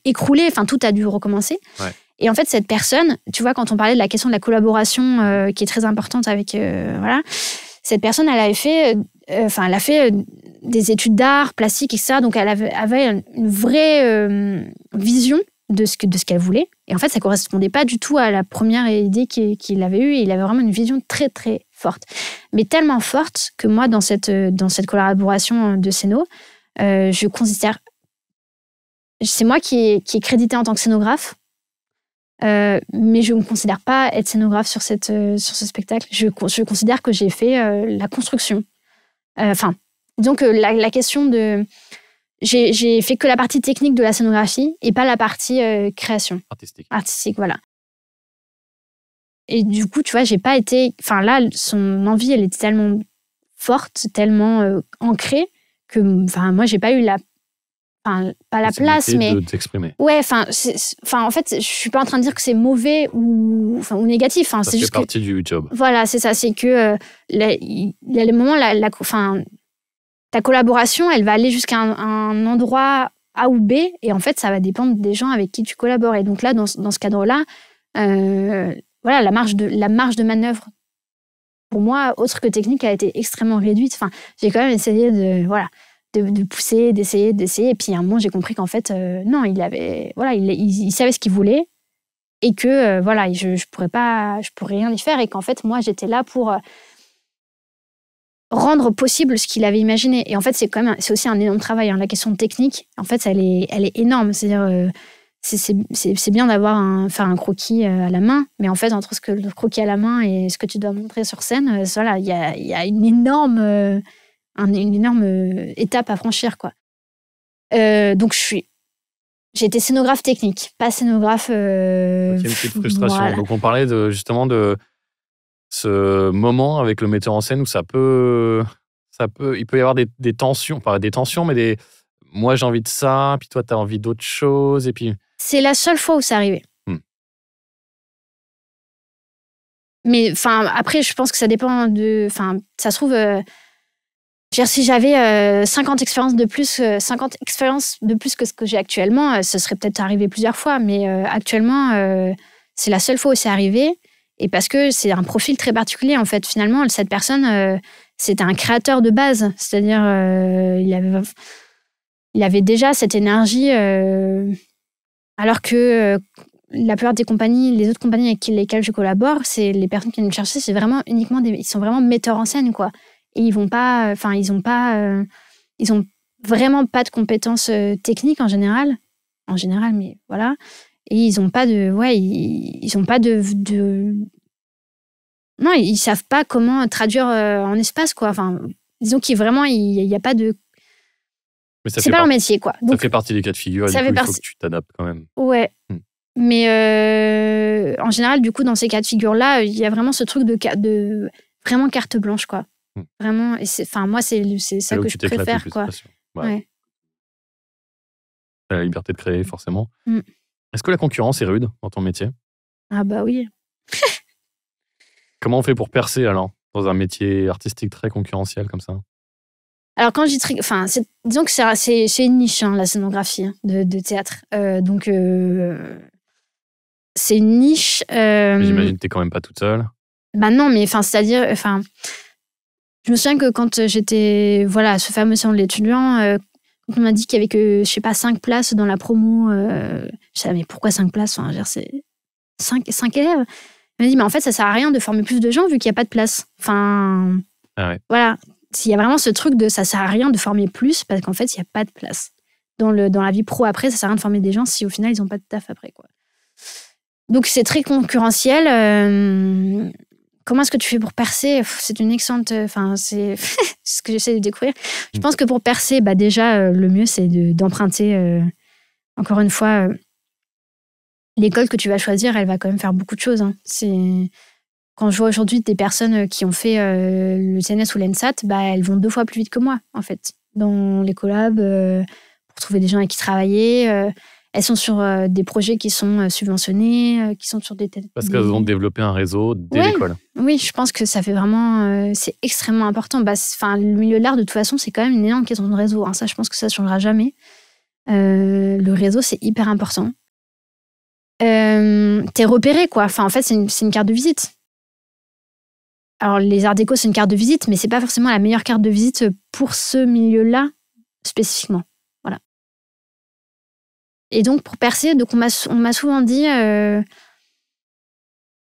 écroulé. Enfin, tout a dû recommencer. Ouais. Et en fait, cette personne, tu vois, quand on parlait de la question de la collaboration qui est très importante avec... voilà, cette personne, elle a fait des études d'art, plastique, etc. Donc, elle avait une vraie vision de ce qu'elle voulait. Et en fait, ça ne correspondait pas du tout à la première idée qu'il avait eue. Et il avait vraiment une vision très, très forte. Mais tellement forte que moi, dans cette collaboration de scéno, je considère... C'est moi qui est créditée en tant que scénographe. Mais je ne me considère pas être scénographe sur ce spectacle. Je considère que j'ai fait la construction. Disons que la question de... J'ai fait que la partie technique de la scénographie et pas la partie création. Artistique, voilà. Et du coup, tu vois, j'ai pas été... Enfin, là, son envie, elle était tellement forte, tellement ancrée que... Enfin, moi, j'ai pas eu pas la place, mais... de t'exprimer. Ouais, en fait, je suis pas en train de dire que c'est mauvais ou négatif. Ça fait partie du job. Voilà, c'est ça. C'est que il y a le moment, ta collaboration, elle va aller jusqu'à un endroit A ou B, et en fait, ça va dépendre des gens avec qui tu collabores. Et donc là, dans ce cadre-là, voilà, la marge de manœuvre, pour moi, autre que technique, a été extrêmement réduite. Enfin, j'ai quand même essayé de pousser, d'essayer. Et puis, à un moment, j'ai compris qu'en fait, non, il savait ce qu'il voulait, et que, voilà, je pourrais rien y faire, et qu'en fait, moi, j'étais là pour... rendre possible ce qu'il avait imaginé. Et en fait, c'est aussi un énorme travail. La question technique, en fait, elle est énorme. C'est-à-dire, c'est bien faire un croquis à la main, mais en fait, entre le croquis à la main et ce que tu dois montrer sur scène, voilà, il y a une énorme étape à franchir, quoi. Donc, j'ai été scénographe technique, pas scénographe... Il y a une petite frustration. Voilà. Donc, on parlait justement de ce moment avec le metteur en scène où il peut y avoir des tensions, pas des tensions, mais moi j'ai envie de ça, puis toi t'as envie d'autre chose, et puis... C'est la seule fois où c'est arrivé. Mais après, je pense que ça dépend ça se trouve, si j'avais 50 expériences de plus que ce que j'ai actuellement, ce serait peut-être arrivé plusieurs fois, mais actuellement, c'est la seule fois où c'est arrivé. Et parce que c'est un profil très particulier, en fait. Finalement, cette personne, c'était un créateur de base. C'est-à-dire, il avait déjà cette énergie, alors que la plupart des compagnies, les autres compagnies avec lesquelles je collabore, c'est les personnes qui viennent me chercher, c'est vraiment uniquement ils sont vraiment metteurs en scène, quoi. Et ils ont vraiment pas de compétences techniques en général, mais voilà. Et ils ont pas de... Ouais, ils ont pas de... Non, ils savent pas comment traduire en espace, quoi. Enfin, disons qu'il vraiment, il y a pas de... C'est pas leur métier, quoi. Donc, ça fait partie des cas de figure, et du coup, il faut que tu t'adaptes quand même. Ouais. Mais en général, du coup, dans ces cas de figure-là, il y a vraiment ce truc de vraiment carte blanche, quoi. Vraiment. Et moi, c'est ça que je préfère. Quoi. Ouais. La liberté de créer, forcément. Est-ce que la concurrence est rude dans ton métier? Ah bah oui. Comment on fait pour percer, alors, dans un métier artistique très concurrentiel comme ça? Alors, quand je dis disons que c'est une niche, la scénographie de théâtre. Donc, c'est une niche. J'imagine que tu n'es quand même pas toute seule. Bah non, mais c'est-à-dire, je me souviens que quand j'étais, à ce fameux salon de l'étudiant, quand on m'a dit qu'il y avait que, je sais pas, 5 places dans la promo, je savais, mais pourquoi 5 places? C'est 5 élèves. Il m'a dit, mais en fait, ça sert à rien de former plus de gens vu qu'il n'y a pas de place. Ah ouais. Voilà. S'il y a vraiment ce truc de ça sert à rien de former plus parce qu'en fait, il n'y a pas de place. Dans la vie pro après, ça sert à rien de former des gens si au final, ils n'ont pas de taf après, quoi. Donc, c'est très concurrentiel. Comment est-ce que tu fais pour percer? C'est une excellente... c'est ce que j'essaie de découvrir. Je pense que pour percer, déjà, le mieux, c'est d'emprunter, encore une fois, l'école que tu vas choisir, elle va quand même faire beaucoup de choses. Quand je vois aujourd'hui des personnes qui ont fait le CNS ou l'ENSAT, elles vont 2 fois plus vite que moi, en fait, dans les collabs, pour trouver des gens avec qui travailler. Elles sont sur des projets qui sont subventionnés, qui sont sur des... Parce qu'elles ont développé un réseau dès l'école. Oui, je pense que ça fait vraiment... c'est extrêmement important. Le milieu de l'art, de toute façon, c'est quand même une énorme question de réseau. Ça, je pense que ça ne changera jamais. Le réseau, c'est hyper important. T'es repéré, quoi. En fait, c'est une carte de visite. Alors, les arts déco, c'est une carte de visite, mais c'est pas forcément la meilleure carte de visite pour ce milieu-là, spécifiquement. Voilà. Et donc, pour percer, on m'a souvent dit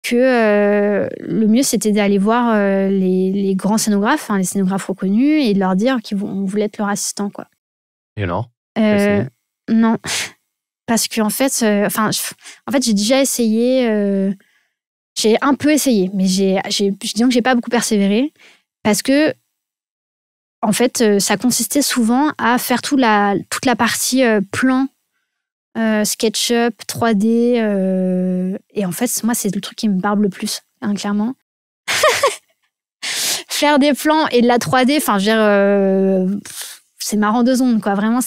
que le mieux, c'était d'aller voir les grands scénographes, les scénographes reconnus, et de leur dire qu'on voulait être leur assistant, quoi. Et alors? Non. Parce qu'en fait, j'ai déjà essayé... j'ai un peu essayé, mais disons que j'ai pas beaucoup persévéré parce que, en fait, ça consistait souvent à faire toute la partie plan, SketchUp, 3D. Et en fait, moi, c'est le truc qui me barbe le plus, clairement. Faire des plans et de la 3D, c'est marrant 2 secondes, quoi. Vraiment,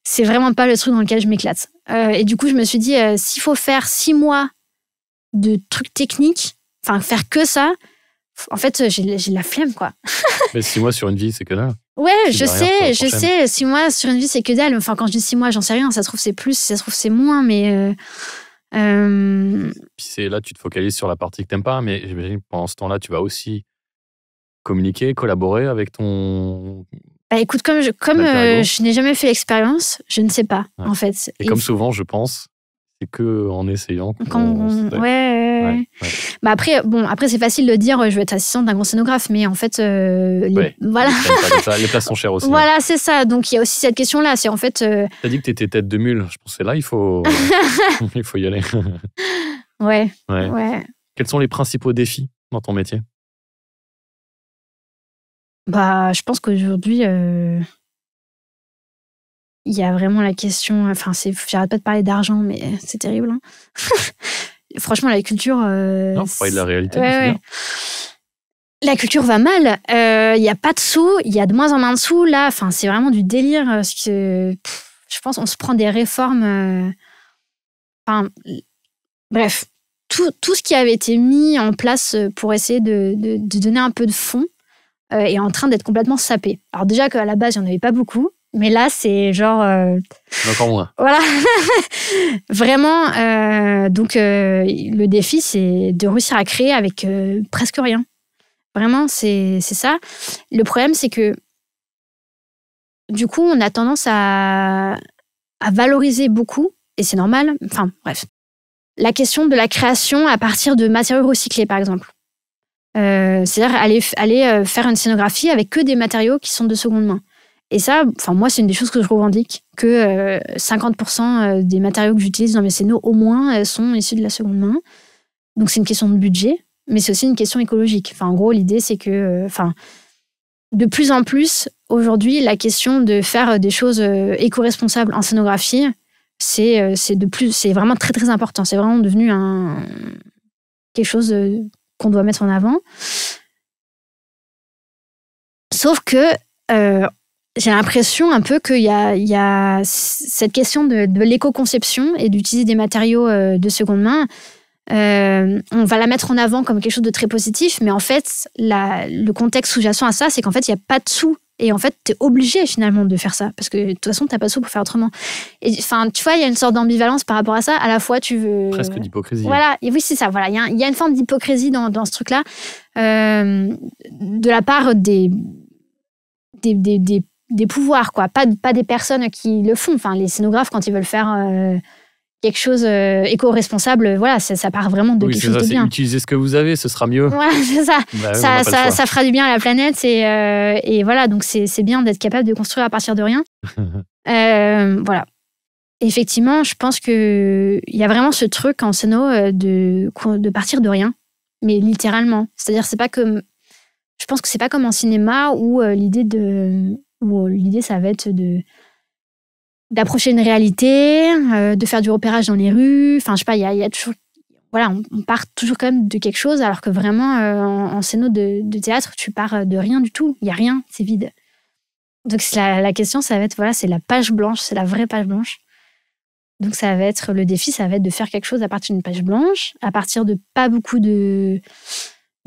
c'est vraiment pas le truc dans lequel je m'éclate. Et du coup, je me suis dit, s'il faut faire 6 mois de trucs techniques, faire que ça, en fait, j'ai la flemme, quoi. Mais 6 mois sur une vie, c'est que dalle. Ouais, je sais, 6 mois sur une vie, c'est que dalle. Quand je dis 6 mois, j'en sais rien, ça se trouve c'est plus, ça se trouve c'est moins, mais... Puis c'est là, tu te focalises sur la partie que t'aimes pas, mais j'imagine que pendant ce temps-là, tu vas aussi communiquer, collaborer avec ton... écoute, comme je n'ai jamais fait l'expérience, je ne sais pas, en fait. Et comme souvent, je pense, c'est qu'en essayant. Ouais. Après, c'est facile de dire je veux être assistante d'un grand scénographe, mais en fait, voilà. Les places sont chères aussi. Voilà, c'est ça. Donc il y a aussi cette question-là. C'est en fait. T'as dit que t'étais tête de mule. Je pense que là, il faut y aller. Ouais. Quels sont les principaux défis dans ton métier? Je pense qu'aujourd'hui, il y a vraiment la question... j'arrête pas de parler d'argent, mais c'est terrible. Franchement, la culture... non, faut parler de la réalité. Ouais. La culture va mal. Il n'y a pas de sous. Il y a de moins en moins de sous. Là, c'est vraiment du délire. Je pense qu'on se prend des réformes... bref. Tout ce qui avait été mis en place pour essayer de donner un peu de fond est en train d'être complètement sapé. Alors déjà qu'à la base, il n'y en avait pas beaucoup. Mais là, c'est genre... Encore moins. Voilà. Vraiment. Donc, le défi, c'est de réussir à créer avec presque rien. Vraiment, c'est ça. Le problème, c'est que du coup, on a tendance à valoriser beaucoup, et c'est normal. Bref. La question de la création à partir de matériaux recyclés, par exemple. C'est-à-dire aller faire une scénographie avec que des matériaux qui sont de seconde main. Et ça, moi, c'est une des choses que je revendique, que 50% des matériaux que j'utilise dans mes scénos, au moins, sont issus de la seconde main. Donc, c'est une question de budget, mais c'est aussi une question écologique. En gros, l'idée, c'est que, de plus en plus, aujourd'hui, la question de faire des choses éco-responsables en scénographie, c'est vraiment très, très important. C'est vraiment devenu quelque chose qu'on doit mettre en avant. Sauf que j'ai l'impression un peu qu'il y a cette question de l'éco-conception et d'utiliser des matériaux de seconde main. On va la mettre en avant comme quelque chose de très positif, mais en fait, le contexte sous-jacent à ça, c'est qu'en fait, il n'y a pas de sous. Et en fait, tu es obligé finalement de faire ça, parce que de toute façon, tu n'as pas de sous pour faire autrement. Et enfin, tu vois, il y a une sorte d'ambivalence par rapport à ça. À la fois, tu veux... Presque d'hypocrisie. Voilà, et oui, c'est ça. Voilà. Il y a une forme d'hypocrisie dans ce truc-là, de la part des pouvoirs, quoi. Pas des personnes qui le font. Enfin, les scénographes, quand ils veulent faire... quelque chose éco-responsable, voilà, ça part vraiment de quelque chose de bien. Utilisez ce que vous avez, ce sera mieux. Voilà, c'est ça. Bah, ça fera du bien à la planète et voilà, donc c'est bien d'être capable de construire à partir de rien. Voilà. Effectivement, je pense qu'il y a vraiment ce truc en scéno de partir de rien, mais littéralement. C'est-à-dire, je pense que c'est pas comme en cinéma où l'idée, ça va être d'approcher une réalité, de faire du repérage dans les rues. Enfin, je sais pas, il y a toujours... Voilà, on part toujours quand même de quelque chose, alors que vraiment, en scéno de théâtre, tu pars de rien du tout. Il n'y a rien, c'est vide. Donc, la question, ça va être, voilà, c'est la page blanche, c'est la vraie page blanche. Donc, ça va être, le défi, ça va être de faire quelque chose à partir d'une page blanche, à partir de pas beaucoup de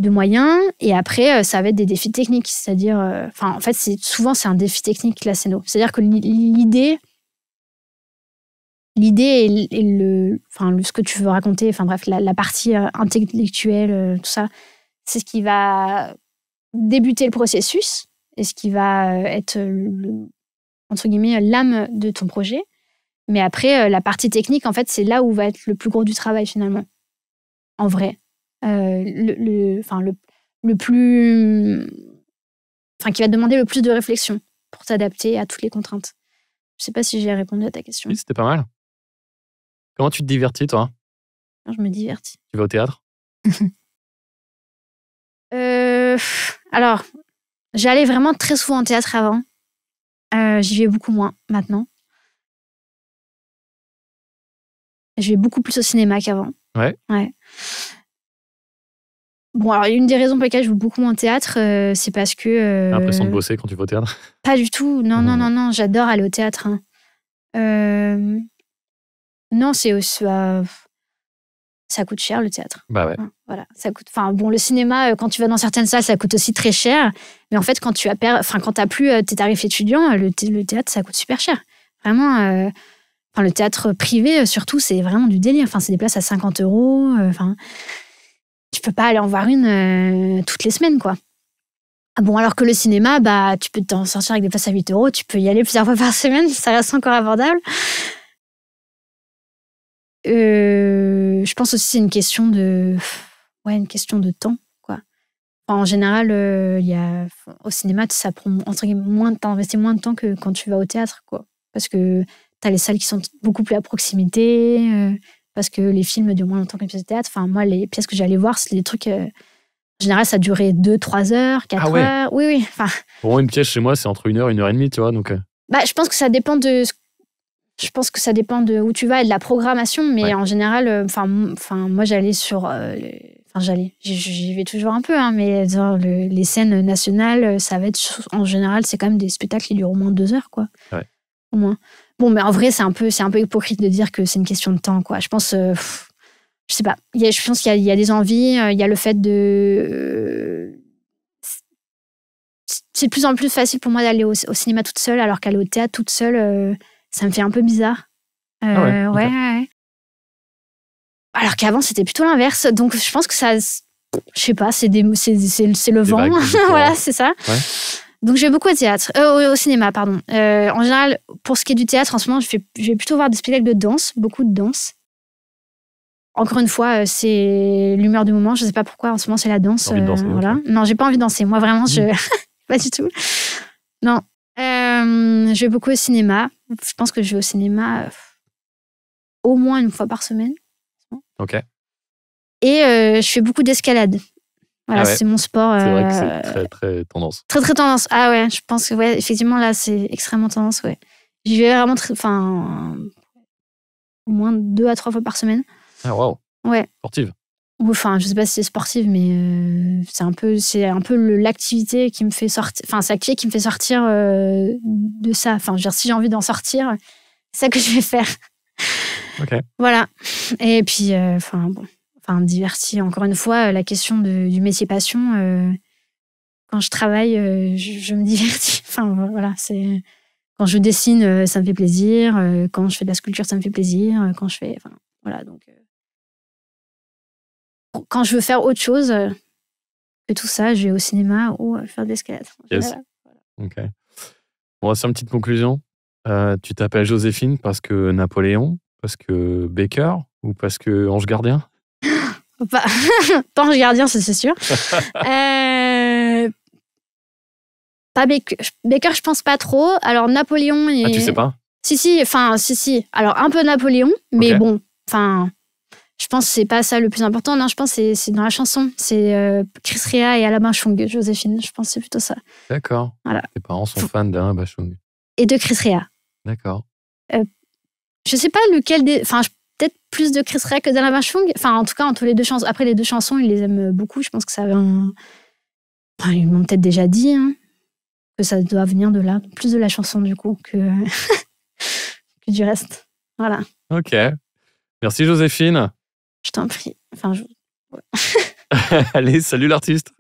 moyens, et après, ça va être des défis techniques. C'est-à-dire, en fait, souvent, c'est un défi technique, la scéno. C'est-à-dire que l'idée et ce que tu veux raconter, enfin bref, la partie intellectuelle, tout ça, c'est ce qui va débuter le processus et ce qui va être, entre guillemets, l'âme de ton projet. Mais après, la partie technique, en fait, c'est là où va être le plus gros du travail, finalement. En vrai. Le plus... Enfin, qui va te demander le plus de réflexion pour t'adapter à toutes les contraintes. Je sais pas si j'ai répondu à ta question. Oui, c'était pas mal. Comment tu te divertis, toi? Je me divertis. Tu vas au théâtre? Alors, j'allais vraiment très souvent au théâtre avant. J'y vais beaucoup moins maintenant. Je vais beaucoup plus au cinéma qu'avant. Ouais. Bon, alors, une des raisons pour lesquelles je vais beaucoup moins au théâtre, c'est parce que... T'as l'impression de bosser quand tu vas au théâtre? Pas du tout. Non. J'adore aller au théâtre. Non, c'est aussi... ça coûte cher, le théâtre. Bah ouais. Voilà, ça coûte... Enfin, bon, le cinéma, quand tu vas dans certaines salles, ça coûte aussi très cher. Mais en fait, quand t'as plus tes tarifs étudiants, le théâtre, ça coûte super cher. Vraiment... le théâtre privé, surtout, c'est vraiment du délire. Enfin, c'est des places à 50 €. Tu peux pas aller en voir une toutes les semaines, quoi. Ah bon, alors que le cinéma, tu peux t'en sortir avec des places à 8 €. Tu peux y aller plusieurs fois par semaine. Ça reste encore abordable. Je pense aussi que c'est une question de temps, quoi. Enfin, en général, au cinéma, ça prend entre guillemets t'investis moins de temps que quand tu vas au théâtre, quoi. Parce que t'as les salles qui sont beaucoup plus à proximité, parce que les films durent moins longtemps que les pièces de théâtre. Enfin, moi, les pièces que j'allais voir, c'est des trucs... en général, ça durait 2-3 heures, 4 heures. Oui. Enfin... Pour moi, une pièce chez moi, c'est entre 1 heure et 1h30, tu vois. Donc... je pense que ça dépend de où tu vas et de la programmation, mais en général, moi, j'allais sur... j'y vais toujours un peu, hein, mais dans les scènes nationales, ça va être... En général, c'est quand même des spectacles qui durent au moins 2 heures, quoi. Ouais. Au moins. Bon, mais en vrai, c'est un peu hypocrite de dire que c'est une question de temps, quoi. Je pense... je sais pas. Je pense qu'il y a des envies, il y a le fait de... c'est de plus en plus facile pour moi d'aller au cinéma toute seule, alors qu'aller au théâtre toute seule, ça me fait un peu bizarre. Ouais. Alors qu'avant, c'était plutôt l'inverse. Donc, je pense que ça... Je sais pas, c'est le vent. Voilà, c'est ça. Ouais. Donc, je vais beaucoup au théâtre. Au cinéma, pardon. En général, pour ce qui est du théâtre, en ce moment, je vais plutôt voir des spectacles de danse, beaucoup de danse. Encore une fois, c'est l'humeur du moment. Je sais pas pourquoi, en ce moment, c'est la danse. Voilà. Non, j'ai pas envie de danser. Moi, vraiment, pas du tout. Non. Je vais beaucoup au cinéma. Je pense que je vais au cinéma au moins une fois par semaine. Ok. Et je fais beaucoup d'escalade. Voilà, c'est mon sport. C'est vrai que c'est très, très tendance. Très, très tendance. Ah ouais, je pense que, effectivement, là, c'est extrêmement tendance, ouais. J'y vais vraiment au moins 2 à 3 fois par semaine. Ah, waouh. Ouais. Sportive. Enfin, je sais pas si c'est sportive, mais c'est un peu l'activité qui me fait sortir. Enfin, c'est l'activité qui me fait sortir de ça. Enfin, je veux dire, si j'ai envie d'en sortir, c'est ça que je vais faire. Ok. Voilà. Et puis, diverti. Encore une fois, la question du métier passion. Quand je travaille, je me divertis. Enfin, voilà, c'est quand je dessine, ça me fait plaisir. Quand je fais de la sculpture, ça me fait plaisir. Quand je fais, enfin, voilà, donc. Quand je veux faire autre chose que tout ça, je vais au cinéma ou faire de l'escalade. Yes. Voilà. Ok. On va faire une petite conclusion. Tu t'appelles Joséphine parce que Napoléon, parce que Baker ou parce que Ange Gardien? Pas Ange Gardien, ça c'est sûr. Pas Baker. Baker, je pense pas trop. Alors Napoléon. Ah, tu sais pas? Si. Alors un peu Napoléon, mais bon, enfin. Je pense que c'est pas ça le plus important. Non, je pense que c'est dans la chanson. C'est Chris Rea et Alain Bachung, Joséphine. Je pense que c'est plutôt ça. D'accord. Voilà. Tes parents sont fans d'Alain Bachung. Et de Chris Rea. D'accord. Je sais pas lequel des... Enfin, peut-être plus de Chris Rea que d'Alain Bachung. Enfin, en tout cas, entre les deux chansons. Après, les deux chansons, ils les aiment beaucoup. Je pense que ça avait Enfin, ils m'ont peut-être déjà dit que ça doit venir de là. Plus de la chanson, du coup, que du reste. Voilà. Ok. Merci, Joséphine. Je t'en prie. Enfin, Allez, salut l'artiste.